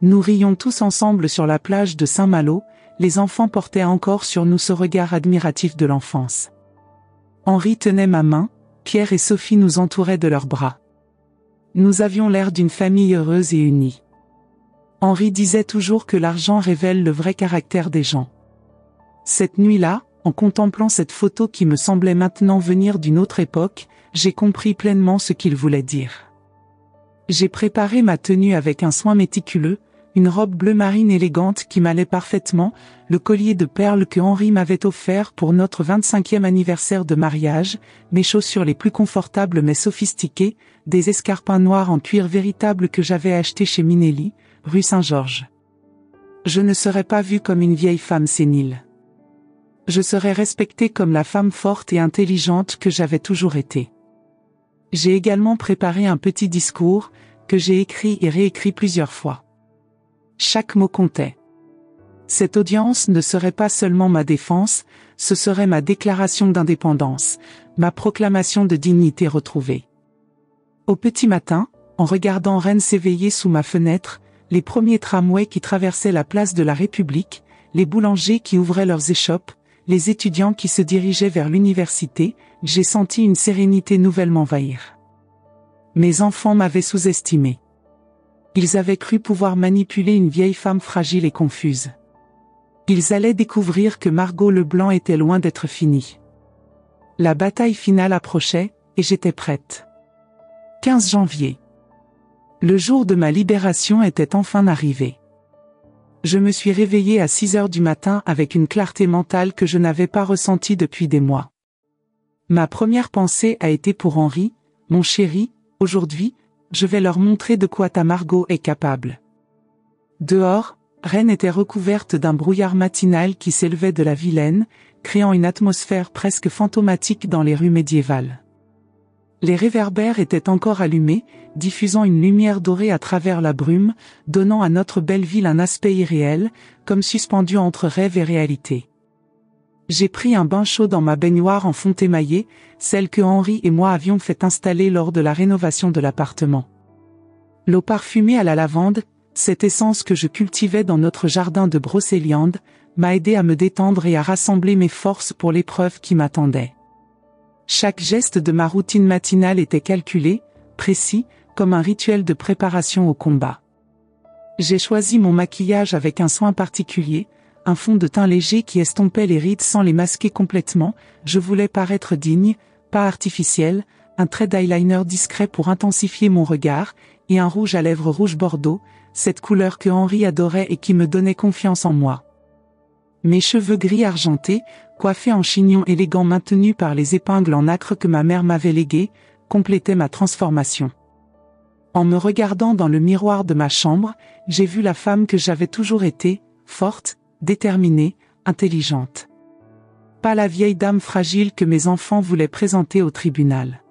Nous rions tous ensemble sur la plage de Saint-Malo, les enfants portaient encore sur nous ce regard admiratif de l'enfance. Henri tenait ma main, Pierre et Sophie nous entouraient de leurs bras. Nous avions l'air d'une famille heureuse et unie. Henri disait toujours que l'argent révèle le vrai caractère des gens. Cette nuit-là, en contemplant cette photo qui me semblait maintenant venir d'une autre époque, j'ai compris pleinement ce qu'il voulait dire. J'ai préparé ma tenue avec un soin méticuleux, une robe bleu marine élégante qui m'allait parfaitement, le collier de perles que Henri m'avait offert pour notre 25e anniversaire de mariage, mes chaussures les plus confortables mais sophistiquées, des escarpins noirs en cuir véritable que j'avais achetés chez Minelli, rue Saint-Georges. Je ne serais pas vue comme une vieille femme sénile. Je serais respectée comme la femme forte et intelligente que j'avais toujours été. J'ai également préparé un petit discours, que j'ai écrit et réécrit plusieurs fois. Chaque mot comptait. Cette audience ne serait pas seulement ma défense, ce serait ma déclaration d'indépendance, ma proclamation de dignité retrouvée. Au petit matin, en regardant Rennes s'éveiller sous ma fenêtre, les premiers tramways qui traversaient la place de la République, les boulangers qui ouvraient leurs échoppes, les étudiants qui se dirigeaient vers l'université, j'ai senti une sérénité nouvelle m'envahir. Mes enfants m'avaient sous-estimé. Ils avaient cru pouvoir manipuler une vieille femme fragile et confuse. Ils allaient découvrir que Margot Leblanc était loin d'être finie. La bataille finale approchait, et j'étais prête. 15 janvier. Le jour de ma libération était enfin arrivé. Je me suis réveillée à 6 heures du matin avec une clarté mentale que je n'avais pas ressentie depuis des mois. Ma première pensée a été pour Henri, mon chéri, aujourd'hui, je vais leur montrer de quoi ta Margot est capable. Dehors, Rennes était recouverte d'un brouillard matinal qui s'élevait de la Vilaine, créant une atmosphère presque fantomatique dans les rues médiévales. Les réverbères étaient encore allumés, diffusant une lumière dorée à travers la brume, donnant à notre belle ville un aspect irréel, comme suspendu entre rêve et réalité. J'ai pris un bain chaud dans ma baignoire en fonte émaillée, celle que Henri et moi avions fait installer lors de la rénovation de l'appartement. L'eau parfumée à la lavande, cette essence que je cultivais dans notre jardin de brocéliande, m'a aidé à me détendre et à rassembler mes forces pour l'épreuve qui m'attendait. Chaque geste de ma routine matinale était calculé, précis, comme un rituel de préparation au combat. J'ai choisi mon maquillage avec un soin particulier, un fond de teint léger qui estompait les rides sans les masquer complètement. Je voulais paraître digne, pas artificiel, un trait d'eyeliner discret pour intensifier mon regard, et un rouge à lèvres rouge bordeaux, cette couleur que Henri adorait et qui me donnait confiance en moi. Mes cheveux gris argentés, coiffés en chignon élégant maintenus par les épingles en nacre que ma mère m'avait léguées, complétaient ma transformation. En me regardant dans le miroir de ma chambre, j'ai vu la femme que j'avais toujours été, forte, déterminée, intelligente. Pas la vieille dame fragile que mes enfants voulaient présenter au tribunal.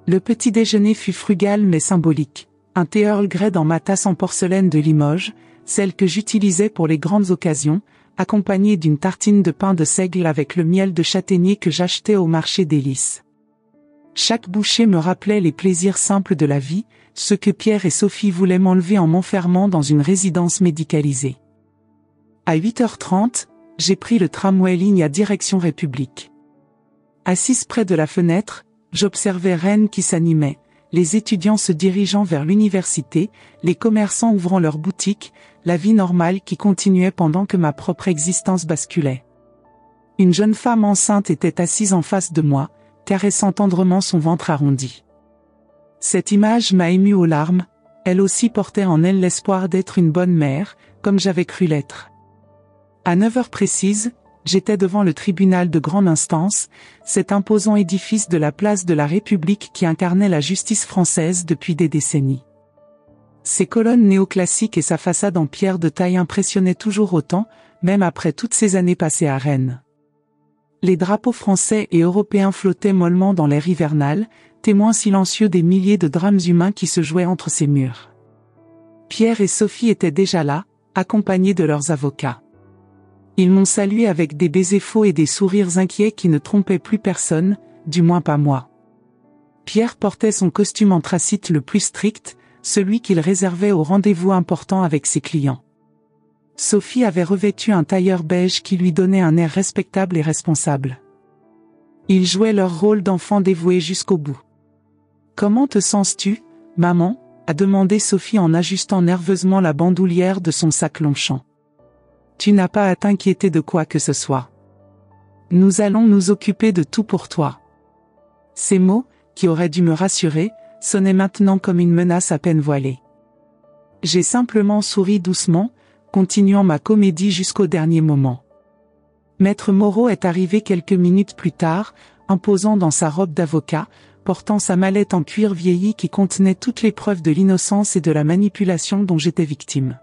Le petit déjeuner fut frugal mais symbolique. Un thé Earl Grey dans ma tasse en porcelaine de Limoges, celle que j'utilisais pour les grandes occasions, accompagnée d'une tartine de pain de seigle avec le miel de châtaignier que j'achetais au marché des Lys. Chaque bouchée me rappelait les plaisirs simples de la vie, ce que Pierre et Sophie voulaient m'enlever en m'enfermant dans une résidence médicalisée. À 8h30, j'ai pris le tramway ligne à direction République. Assise près de la fenêtre, j'observais Rennes qui s'animait, les étudiants se dirigeant vers l'université, les commerçants ouvrant leurs boutiques, la vie normale qui continuait pendant que ma propre existence basculait. Une jeune femme enceinte était assise en face de moi, caressant tendrement son ventre arrondi. Cette image m'a ému aux larmes, elle aussi portait en elle l'espoir d'être une bonne mère, comme j'avais cru l'être. À 9h précises, j'étais devant le tribunal de grande instance, cet imposant édifice de la place de la République qui incarnait la justice française depuis des décennies. Ses colonnes néoclassiques et sa façade en pierre de taille impressionnaient toujours autant, même après toutes ces années passées à Rennes. Les drapeaux français et européens flottaient mollement dans l'air hivernal, témoins silencieux des milliers de drames humains qui se jouaient entre ces murs. Pierre et Sophie étaient déjà là, accompagnés de leurs avocats. Ils m'ont salué avec des baisers faux et des sourires inquiets qui ne trompaient plus personne, du moins pas moi. Pierre portait son costume anthracite le plus strict, celui qu'il réservait aux rendez-vous importants avec ses clients. Sophie avait revêtu un tailleur beige qui lui donnait un air respectable et responsable. Ils jouaient leur rôle d'enfants dévoués jusqu'au bout. « Comment te sens-tu, maman ?» a demandé Sophie en ajustant nerveusement la bandoulière de son sac Longchamp. « Tu n'as pas à t'inquiéter de quoi que ce soit. Nous allons nous occuper de tout pour toi. » Ces mots, qui auraient dû me rassurer, sonnaient maintenant comme une menace à peine voilée. J'ai simplement souri doucement, continuant ma comédie jusqu'au dernier moment. Maître Moreau est arrivé quelques minutes plus tard, imposant dans sa robe d'avocat, portant sa mallette en cuir vieilli qui contenait toutes les preuves de l'innocence et de la manipulation dont j'étais victime.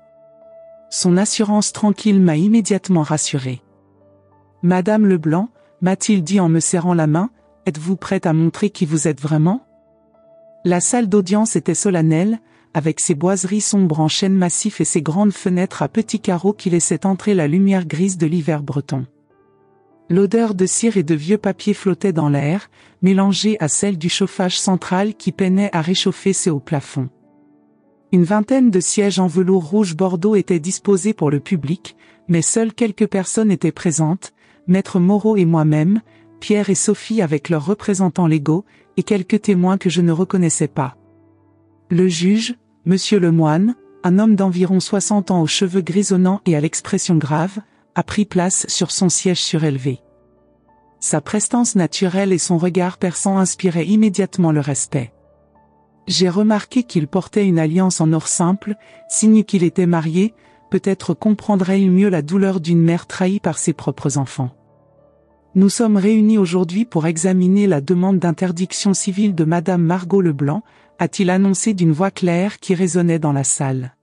Son assurance tranquille m'a immédiatement rassuré. « Madame Leblanc, m'a-t-il dit en me serrant la main, êtes-vous prête à montrer qui vous êtes vraiment ?» La salle d'audience était solennelle, avec ses boiseries sombres en chêne massif et ses grandes fenêtres à petits carreaux qui laissaient entrer la lumière grise de l'hiver breton. L'odeur de cire et de vieux papier flottait dans l'air, mélangée à celle du chauffage central qui peinait à réchauffer ses hauts plafonds. Une vingtaine de sièges en velours rouge bordeaux étaient disposés pour le public, mais seules quelques personnes étaient présentes, Maître Moreau et moi-même, Pierre et Sophie avec leurs représentants légaux, et quelques témoins que je ne reconnaissais pas. Le juge, Monsieur Lemoine, un homme d'environ 60 ans aux cheveux grisonnants et à l'expression grave, a pris place sur son siège surélevé. Sa prestance naturelle et son regard perçant inspiraient immédiatement le respect. J'ai remarqué qu'il portait une alliance en or simple, signe qu'il était marié, peut-être comprendrait-il mieux la douleur d'une mère trahie par ses propres enfants. Nous sommes réunis aujourd'hui pour examiner la demande d'interdiction civile de Madame Margot Leblanc, a-t-il annoncé d'une voix claire qui résonnait dans la salle.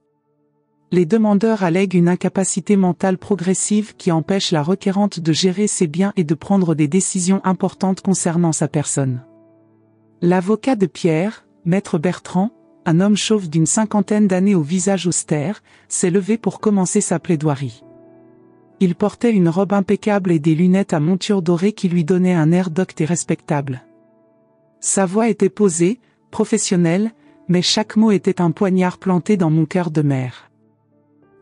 Les demandeurs allèguent une incapacité mentale progressive qui empêche la requérante de gérer ses biens et de prendre des décisions importantes concernant sa personne. L'avocat de Pierre, Maître Bertrand, un homme chauve d'une 50aine d'années au visage austère, s'est levé pour commencer sa plaidoirie. Il portait une robe impeccable et des lunettes à monture dorée qui lui donnaient un air docte et respectable. Sa voix était posée, professionnelle, mais chaque mot était un poignard planté dans mon cœur de mère.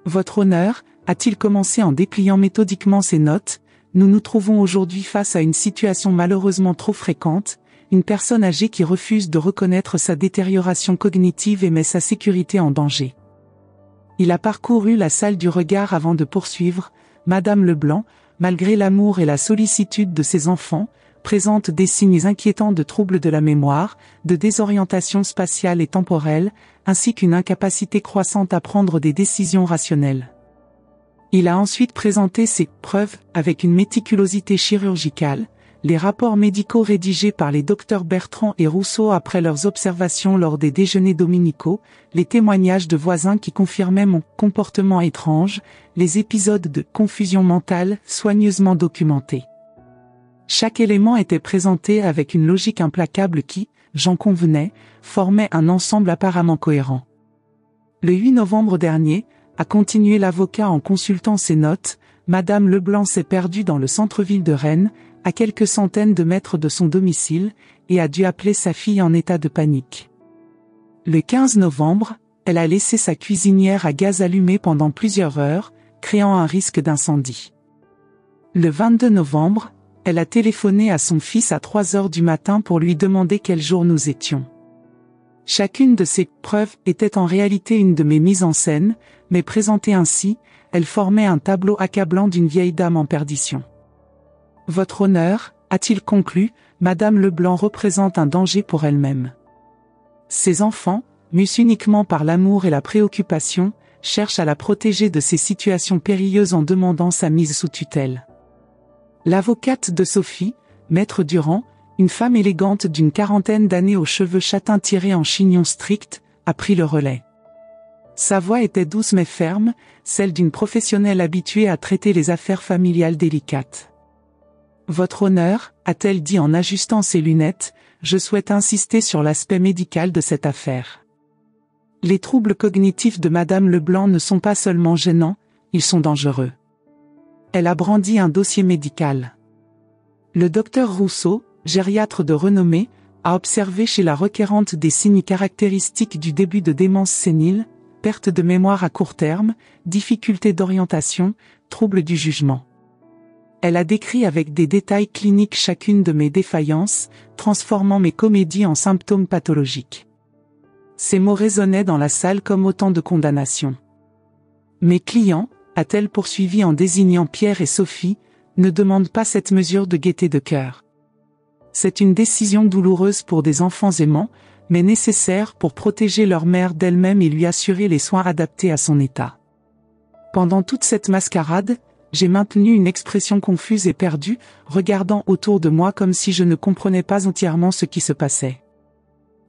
Votre honneur, a-t-il commencé en dépliant méthodiquement ses notes, nous nous trouvons aujourd'hui face à une situation malheureusement trop fréquente, une personne âgée qui refuse de reconnaître sa détérioration cognitive et met sa sécurité en danger. Il a parcouru la salle du regard avant de poursuivre. Madame Leblanc, malgré l'amour et la sollicitude de ses enfants, présente des signes inquiétants de troubles de la mémoire, de désorientation spatiale et temporelle, ainsi qu'une incapacité croissante à prendre des décisions rationnelles. Il a ensuite présenté ses preuves avec une méticulosité chirurgicale, les rapports médicaux rédigés par les docteurs Bertrand et Rousseau après leurs observations lors des déjeuners dominicaux, les témoignages de voisins qui confirmaient mon comportement étrange, les épisodes de confusion mentale soigneusement documentés. Chaque élément était présenté avec une logique implacable qui, j'en convenais, formait un ensemble apparemment cohérent. Le 8 novembre dernier, a continué l'avocat en consultant ses notes, Madame Leblanc s'est perdue dans le centre-ville de Rennes, à quelques centaines de mètres de son domicile, et a dû appeler sa fille en état de panique. Le 15 novembre, elle a laissé sa cuisinière à gaz allumé pendant plusieurs heures, créant un risque d'incendie. Le 22 novembre, elle a téléphoné à son fils à 3 heures du matin pour lui demander quel jour nous étions. Chacune de ces preuves était en réalité une de mes mises en scène, mais présentée ainsi, elle formait un tableau accablant d'une vieille dame en perdition. Votre honneur, a-t-il conclu, Madame Leblanc représente un danger pour elle-même. Ses enfants, mus uniquement par l'amour et la préoccupation, cherchent à la protéger de ces situations périlleuses en demandant sa mise sous tutelle. L'avocate de Sophie, Maître Durand, une femme élégante d'une 40aine d'années aux cheveux châtains tirés en chignon strict, a pris le relais. Sa voix était douce mais ferme, celle d'une professionnelle habituée à traiter les affaires familiales délicates. Votre honneur, a-t-elle dit en ajustant ses lunettes, je souhaite insister sur l'aspect médical de cette affaire. Les troubles cognitifs de Madame Leblanc ne sont pas seulement gênants, ils sont dangereux. Elle a brandi un dossier médical. Le docteur Rousseau, gériatre de renommée, a observé chez la requérante des signes caractéristiques du début de démence sénile, perte de mémoire à court terme, difficulté d'orientation, troubles du jugement. Elle a décrit avec des détails cliniques chacune de mes défaillances, transformant mes comédies en symptômes pathologiques. Ces mots résonnaient dans la salle comme autant de condamnations. Mes clients, a-t-elle poursuivi en désignant Pierre et Sophie, ne demandent pas cette mesure de gaieté de cœur. C'est une décision douloureuse pour des enfants aimants, mais nécessaire pour protéger leur mère d'elle-même et lui assurer les soins adaptés à son état. Pendant toute cette mascarade, j'ai maintenu une expression confuse et perdue, regardant autour de moi comme si je ne comprenais pas entièrement ce qui se passait.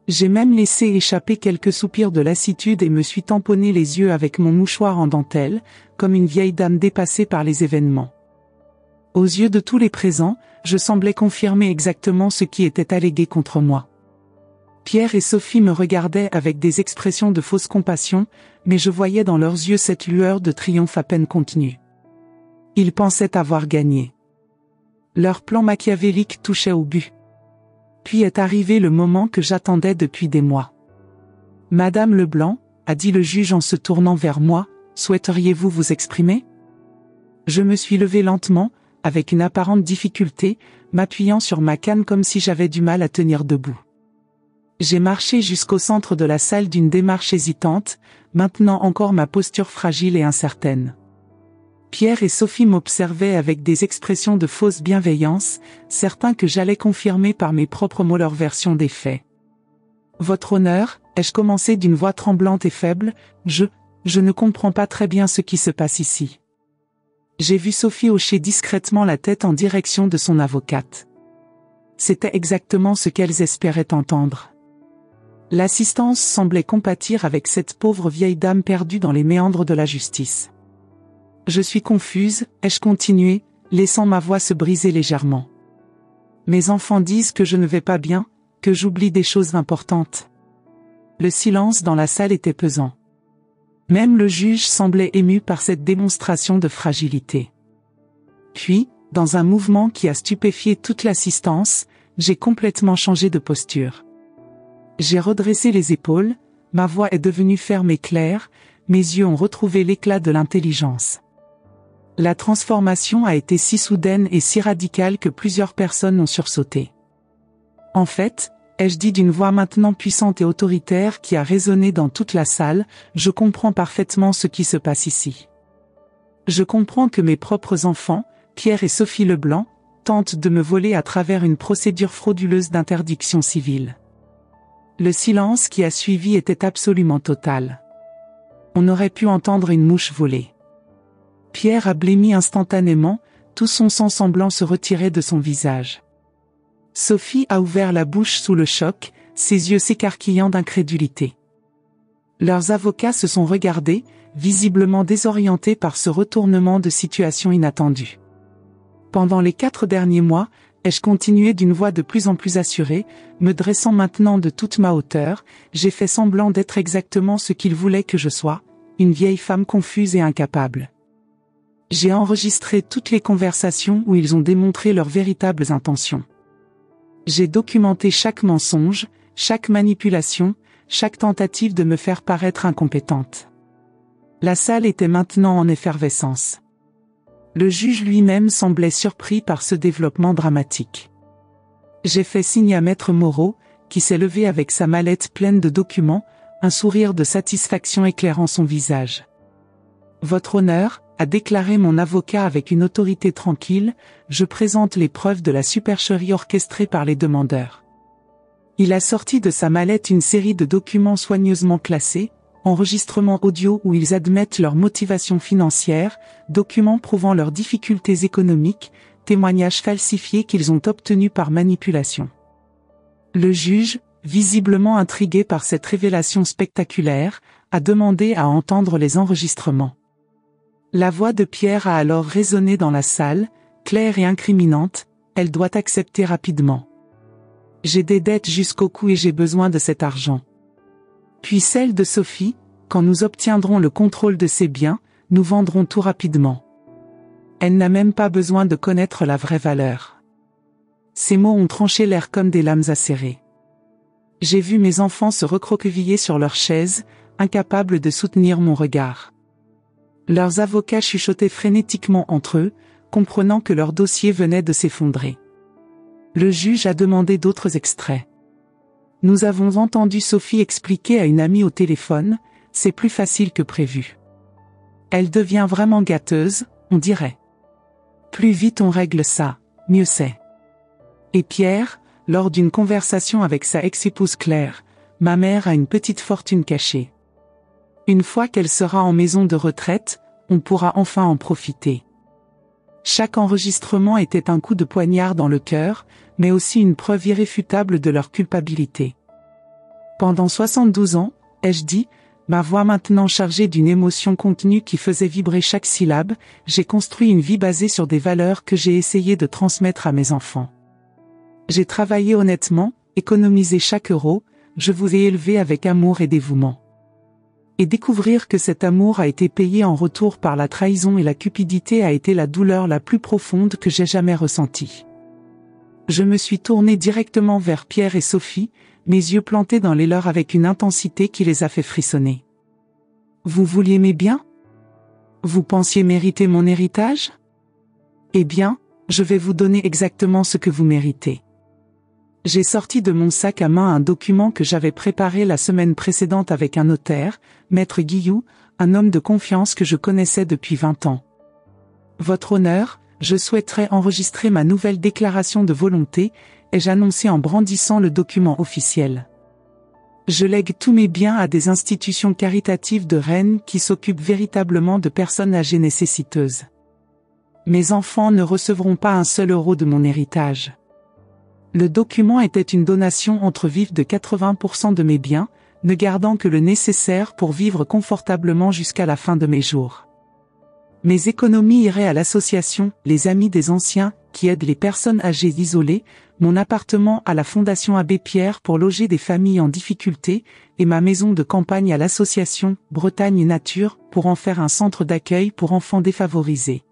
J'ai même laissé échapper quelques soupirs de lassitude et me suis tamponné les yeux avec mon mouchoir en dentelle, comme une vieille dame dépassée par les événements. Aux yeux de tous les présents, je semblais confirmer exactement ce qui était allégué contre moi. Pierre et Sophie me regardaient avec des expressions de fausse compassion, mais je voyais dans leurs yeux cette lueur de triomphe à peine contenue. Ils pensaient avoir gagné. Leur plan machiavélique touchait au but. Puis est arrivé le moment que j'attendais depuis des mois. Madame Leblanc, a dit le juge en se tournant vers moi, souhaiteriez-vous vous exprimer? Je me suis levé lentement, avec une apparente difficulté, m'appuyant sur ma canne comme si j'avais du mal à tenir debout. J'ai marché jusqu'au centre de la salle d'une démarche hésitante, maintenant encore ma posture fragile et incertaine. Pierre et Sophie m'observaient avec des expressions de fausse bienveillance, certains que j'allais confirmer par mes propres mots leur version des faits. Votre honneur, ai-je commencé d'une voix tremblante et faible, je ne comprends pas très bien ce qui se passe ici. J'ai vu Sophie hocher discrètement la tête en direction de son avocate. C'était exactement ce qu'elles espéraient entendre. L'assistance semblait compatir avec cette pauvre vieille dame perdue dans les méandres de la justice. Je suis confuse, ai-je continué, laissant ma voix se briser légèrement. Mes enfants disent que je ne vais pas bien, que j'oublie des choses importantes. Le silence dans la salle était pesant. Même le juge semblait ému par cette démonstration de fragilité. Puis, dans un mouvement qui a stupéfié toute l'assistance, j'ai complètement changé de posture. J'ai redressé les épaules, ma voix est devenue ferme et claire, mes yeux ont retrouvé l'éclat de l'intelligence. La transformation a été si soudaine et si radicale que plusieurs personnes ont sursauté. En fait, ai-je dit d'une voix maintenant puissante et autoritaire qui a résonné dans toute la salle, je comprends parfaitement ce qui se passe ici. Je comprends que mes propres enfants, Pierre et Sophie Leblanc, tentent de me voler à travers une procédure frauduleuse d'interdiction civile. Le silence qui a suivi était absolument total. On aurait pu entendre une mouche voler. Pierre a blêmi instantanément, tout son sang semblant se retirer de son visage. Sophie a ouvert la bouche sous le choc, ses yeux s'écarquillant d'incrédulité. Leurs avocats se sont regardés, visiblement désorientés par ce retournement de situation inattendu. Pendant les 4 derniers mois, ai-je continué d'une voix de plus en plus assurée, me dressant maintenant de toute ma hauteur, j'ai fait semblant d'être exactement ce qu'ils voulaient que je sois, une vieille femme confuse et incapable. J'ai enregistré toutes les conversations où ils ont démontré leurs véritables intentions. J'ai documenté chaque mensonge, chaque manipulation, chaque tentative de me faire paraître incompétente. La salle était maintenant en effervescence. Le juge lui-même semblait surpris par ce développement dramatique. J'ai fait signe à Maître Moreau, qui s'est levé avec sa mallette pleine de documents, un sourire de satisfaction éclairant son visage. « Votre honneur », a déclaré mon avocat avec une autorité tranquille, je présente les preuves de la supercherie orchestrée par les demandeurs. Il a sorti de sa mallette une série de documents soigneusement classés, enregistrements audio où ils admettent leur motivation financière, documents prouvant leurs difficultés économiques, témoignages falsifiés qu'ils ont obtenus par manipulation. Le juge, visiblement intrigué par cette révélation spectaculaire, a demandé à entendre les enregistrements. La voix de Pierre a alors résonné dans la salle, claire et incriminante, elle doit accepter rapidement. J'ai des dettes jusqu'au cou et j'ai besoin de cet argent. Puis celle de Sophie, quand nous obtiendrons le contrôle de ses biens, nous vendrons tout rapidement. Elle n'a même pas besoin de connaître la vraie valeur. Ces mots ont tranché l'air comme des lames acérées. J'ai vu mes enfants se recroqueviller sur leurs chaises, incapables de soutenir mon regard. Leurs avocats chuchotaient frénétiquement entre eux, comprenant que leur dossier venait de s'effondrer. Le juge a demandé d'autres extraits. Nous avons entendu Sophie expliquer à une amie au téléphone, c'est plus facile que prévu. Elle devient vraiment gâteuse, on dirait. Plus vite on règle ça, mieux c'est. Et Pierre, lors d'une conversation avec sa ex-épouse Claire, ma mère a une petite fortune cachée. Une fois qu'elle sera en maison de retraite, on pourra enfin en profiter. Chaque enregistrement était un coup de poignard dans le cœur, mais aussi une preuve irréfutable de leur culpabilité. Pendant 72 ans, ai-je dit, ma voix maintenant chargée d'une émotion contenue qui faisait vibrer chaque syllabe, j'ai construit une vie basée sur des valeurs que j'ai essayé de transmettre à mes enfants. J'ai travaillé honnêtement, économisé chaque euro, je vous ai élevé avec amour et dévouement. Et découvrir que cet amour a été payé en retour par la trahison et la cupidité a été la douleur la plus profonde que j'ai jamais ressentie. Je me suis tourné directement vers Pierre et Sophie, mes yeux plantés dans les leurs avec une intensité qui les a fait frissonner. Vous vouliez mes biens ? Vous pensiez mériter mon héritage ? Eh bien, je vais vous donner exactement ce que vous méritez. J'ai sorti de mon sac à main un document que j'avais préparé la semaine précédente avec un notaire, Maître Guillou, un homme de confiance que je connaissais depuis 20 ans. Votre honneur, je souhaiterais enregistrer ma nouvelle déclaration de volonté, ai-je annoncé en brandissant le document officiel. Je lègue tous mes biens à des institutions caritatives de Rennes qui s'occupent véritablement de personnes âgées nécessiteuses. Mes enfants ne recevront pas un seul euro de mon héritage. Le document était une donation entre vifs de 80% de mes biens, ne gardant que le nécessaire pour vivre confortablement jusqu'à la fin de mes jours. Mes économies iraient à l'association Les Amis des Anciens, qui aide les personnes âgées isolées, mon appartement à la Fondation Abbé Pierre pour loger des familles en difficulté, et ma maison de campagne à l'association Bretagne Nature pour en faire un centre d'accueil pour enfants défavorisés.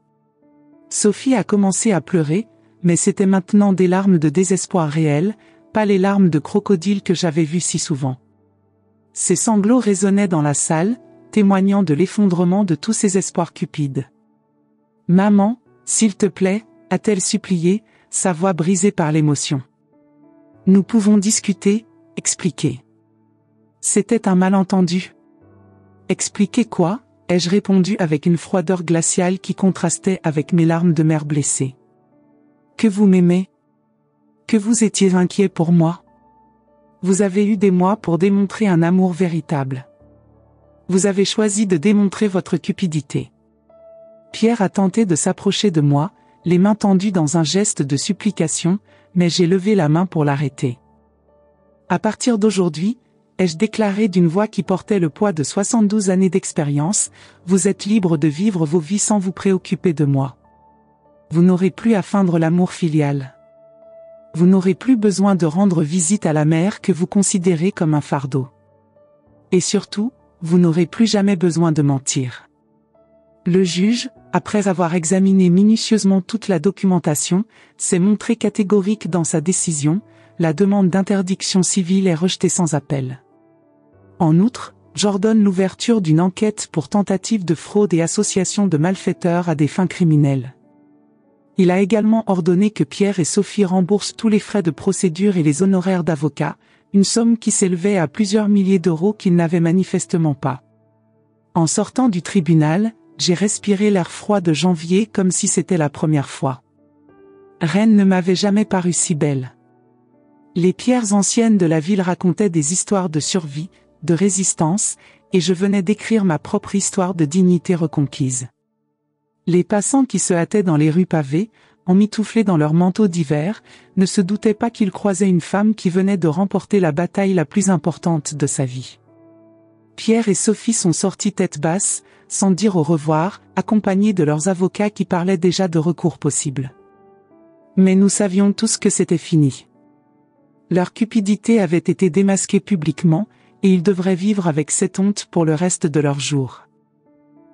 Sophie a commencé à pleurer, mais c'était maintenant des larmes de désespoir réel, pas les larmes de crocodile que j'avais vues si souvent. Ses sanglots résonnaient dans la salle, témoignant de l'effondrement de tous ses espoirs cupides. « Maman, s'il te plaît » a-t-elle supplié, sa voix brisée par l'émotion. « Nous pouvons discuter, expliquer. » C'était un malentendu. « Expliquer quoi ?» ai-je répondu avec une froideur glaciale qui contrastait avec mes larmes de mère blessée. « Que vous m'aimez. Que vous étiez inquiet pour moi. Vous avez eu des mois pour démontrer un amour véritable. Vous avez choisi de démontrer votre cupidité. » Pierre a tenté de s'approcher de moi, les mains tendues dans un geste de supplication, mais j'ai levé la main pour l'arrêter. « À partir d'aujourd'hui, » ai-je déclaré d'une voix qui portait le poids de 72 années d'expérience, vous êtes libre de vivre vos vies sans vous préoccuper de moi. Vous n'aurez plus à feindre l'amour filial. Vous n'aurez plus besoin de rendre visite à la mère que vous considérez comme un fardeau. Et surtout, vous n'aurez plus jamais besoin de mentir. Le juge, après avoir examiné minutieusement toute la documentation, s'est montré catégorique dans sa décision, la demande d'interdiction civile est rejetée sans appel. En outre, j'ordonne l'ouverture d'une enquête pour tentative de fraude et association de malfaiteurs à des fins criminelles. Il a également ordonné que Pierre et Sophie remboursent tous les frais de procédure et les honoraires d'avocat, une somme qui s'élevait à plusieurs milliers d'euros qu'ils n'avaient manifestement pas. En sortant du tribunal, j'ai respiré l'air froid de janvier comme si c'était la première fois. Rennes ne m'avait jamais paru si belle. Les pierres anciennes de la ville racontaient des histoires de survie, de résistance, et je venais d'écrire ma propre histoire de dignité reconquise. Les passants qui se hâtaient dans les rues pavées, emmitouflés dans leurs manteaux d'hiver, ne se doutaient pas qu'ils croisaient une femme qui venait de remporter la bataille la plus importante de sa vie. Pierre et Sophie sont sortis tête basse, sans dire au revoir, accompagnés de leurs avocats qui parlaient déjà de recours possibles. Mais nous savions tous que c'était fini. Leur cupidité avait été démasquée publiquement, et ils devraient vivre avec cette honte pour le reste de leurs jours.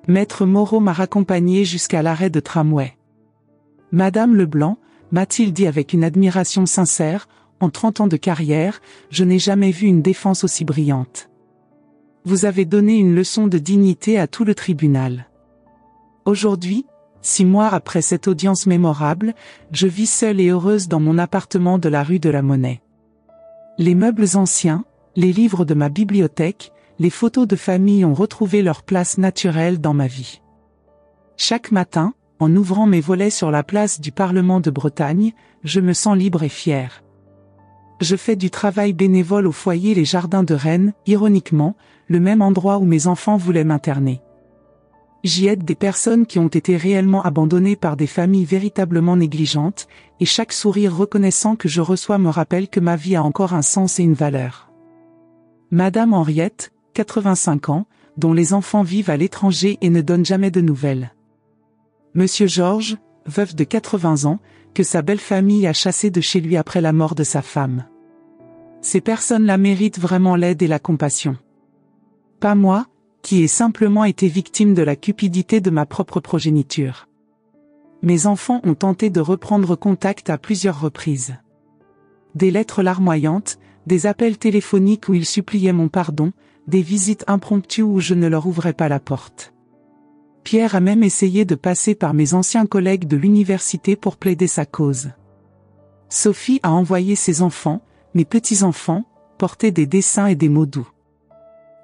Maître Moreau m'a raccompagné jusqu'à l'arrêt de tramway. « Madame Leblanc », m'a-t-il dit avec une admiration sincère, « en 30 ans de carrière, je n'ai jamais vu une défense aussi brillante. Vous avez donné une leçon de dignité à tout le tribunal. Aujourd'hui, 6 mois après cette audience mémorable, je vis seule et heureuse dans mon appartement de la rue de la Monnaie. Les meubles anciens, les livres de ma bibliothèque, les photos de famille ont retrouvé leur place naturelle dans ma vie. Chaque matin, en ouvrant mes volets sur la place du Parlement de Bretagne, je me sens libre et fière. Je fais du travail bénévole au foyer Les Jardins de Rennes, ironiquement, le même endroit où mes enfants voulaient m'interner. J'y aide des personnes qui ont été réellement abandonnées par des familles véritablement négligentes, et chaque sourire reconnaissant que je reçois me rappelle que ma vie a encore un sens et une valeur. Madame Henriette, 85 ans, dont les enfants vivent à l'étranger et ne donnent jamais de nouvelles. Monsieur Georges, veuf de 80 ans, que sa belle famille a chassé de chez lui après la mort de sa femme. Ces personnes-là méritent vraiment l'aide et la compassion. Pas moi, qui ai simplement été victime de la cupidité de ma propre progéniture. Mes enfants ont tenté de reprendre contact à plusieurs reprises. Des lettres larmoyantes, des appels téléphoniques où ils suppliaient mon pardon, des visites impromptues où je ne leur ouvrais pas la porte. Pierre a même essayé de passer par mes anciens collègues de l'université pour plaider sa cause. Sophie a envoyé ses enfants, mes petits-enfants, porter des dessins et des mots doux.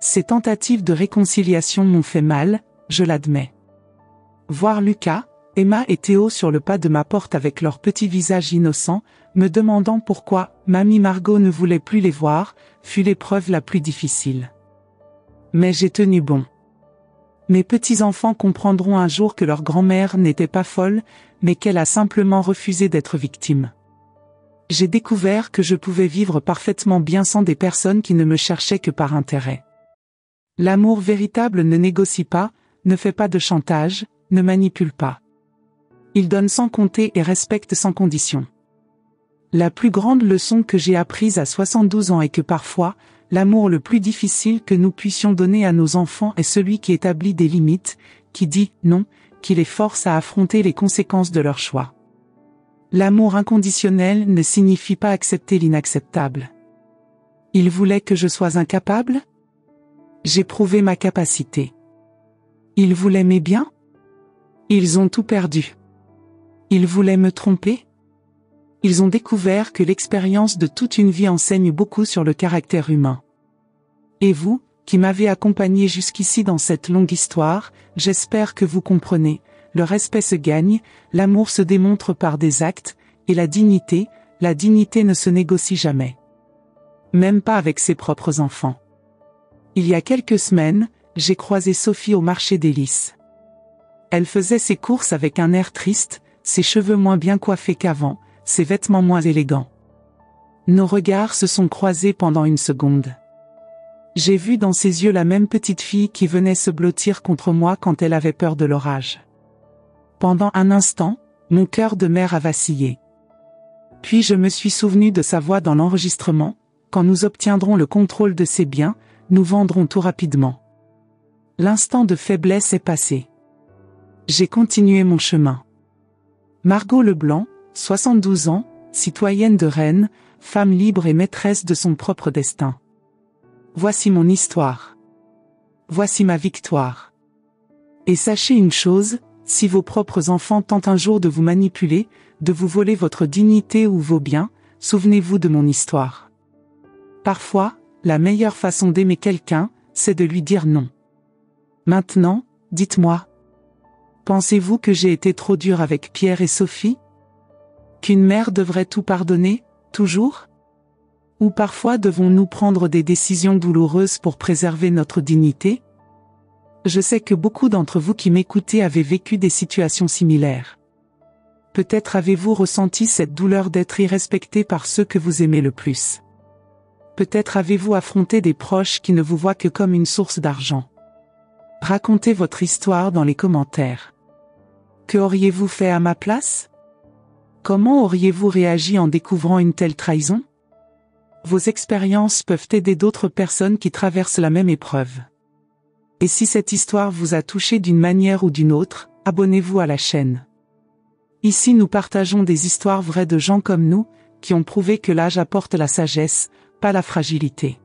Ces tentatives de réconciliation m'ont fait mal, je l'admets. Voir Lucas, Emma et Théo sur le pas de ma porte avec leurs petits visages innocents, me demandant pourquoi Mamie Margot ne voulait plus les voir, fut l'épreuve la plus difficile. Mais j'ai tenu bon. Mes petits-enfants comprendront un jour que leur grand-mère n'était pas folle, mais qu'elle a simplement refusé d'être victime. J'ai découvert que je pouvais vivre parfaitement bien sans des personnes qui ne me cherchaient que par intérêt. L'amour véritable ne négocie pas, ne fait pas de chantage, ne manipule pas. Il donne sans compter et respecte sans condition. La plus grande leçon que j'ai apprise à 72 ans est que parfois, l'amour le plus difficile que nous puissions donner à nos enfants est celui qui établit des limites, qui dit non, qui les force à affronter les conséquences de leur choix. L'amour inconditionnel ne signifie pas accepter l'inacceptable. Ils voulaient que je sois incapable? J'ai prouvé ma capacité. Ils voulaient mes biens? Ils ont tout perdu. Ils voulaient me tromper? Ils ont découvert que l'expérience de toute une vie enseigne beaucoup sur le caractère humain. Et vous, qui m'avez accompagné jusqu'ici dans cette longue histoire, j'espère que vous comprenez, le respect se gagne, l'amour se démontre par des actes, et la dignité ne se négocie jamais. Même pas avec ses propres enfants. Il y a quelques semaines, j'ai croisé Sophie au marché des Lys. Elle faisait ses courses avec un air triste, ses cheveux moins bien coiffés qu'avant, ses vêtements moins élégants. Nos regards se sont croisés pendant une seconde. J'ai vu dans ses yeux la même petite fille qui venait se blottir contre moi quand elle avait peur de l'orage. Pendant un instant, mon cœur de mère a vacillé. Puis je me suis souvenu de sa voix dans l'enregistrement: quand nous obtiendrons le contrôle de ces biens, nous vendrons tout rapidement. L'instant de faiblesse est passé. J'ai continué mon chemin. Margot Leblanc, 72 ans, citoyenne de Rennes, femme libre et maîtresse de son propre destin. Voici mon histoire. Voici ma victoire. Et sachez une chose, si vos propres enfants tentent un jour de vous manipuler, de vous voler votre dignité ou vos biens, souvenez-vous de mon histoire. Parfois, la meilleure façon d'aimer quelqu'un, c'est de lui dire non. Maintenant, dites-moi. Pensez-vous que j'ai été trop dur avec Pierre et Sophie? Qu'une mère devrait tout pardonner, toujours? Ou parfois devons-nous prendre des décisions douloureuses pour préserver notre dignité? Je sais que beaucoup d'entre vous qui m'écoutez avez vécu des situations similaires. Peut-être avez-vous ressenti cette douleur d'être irrespecté par ceux que vous aimez le plus. Peut-être avez-vous affronté des proches qui ne vous voient que comme une source d'argent. Racontez votre histoire dans les commentaires. Que auriez-vous fait à ma place? Comment auriez-vous réagi en découvrant une telle trahison? Vos expériences peuvent aider d'autres personnes qui traversent la même épreuve. Et si cette histoire vous a touché d'une manière ou d'une autre, abonnez-vous à la chaîne. Ici nous partageons des histoires vraies de gens comme nous, qui ont prouvé que l'âge apporte la sagesse, pas la fragilité.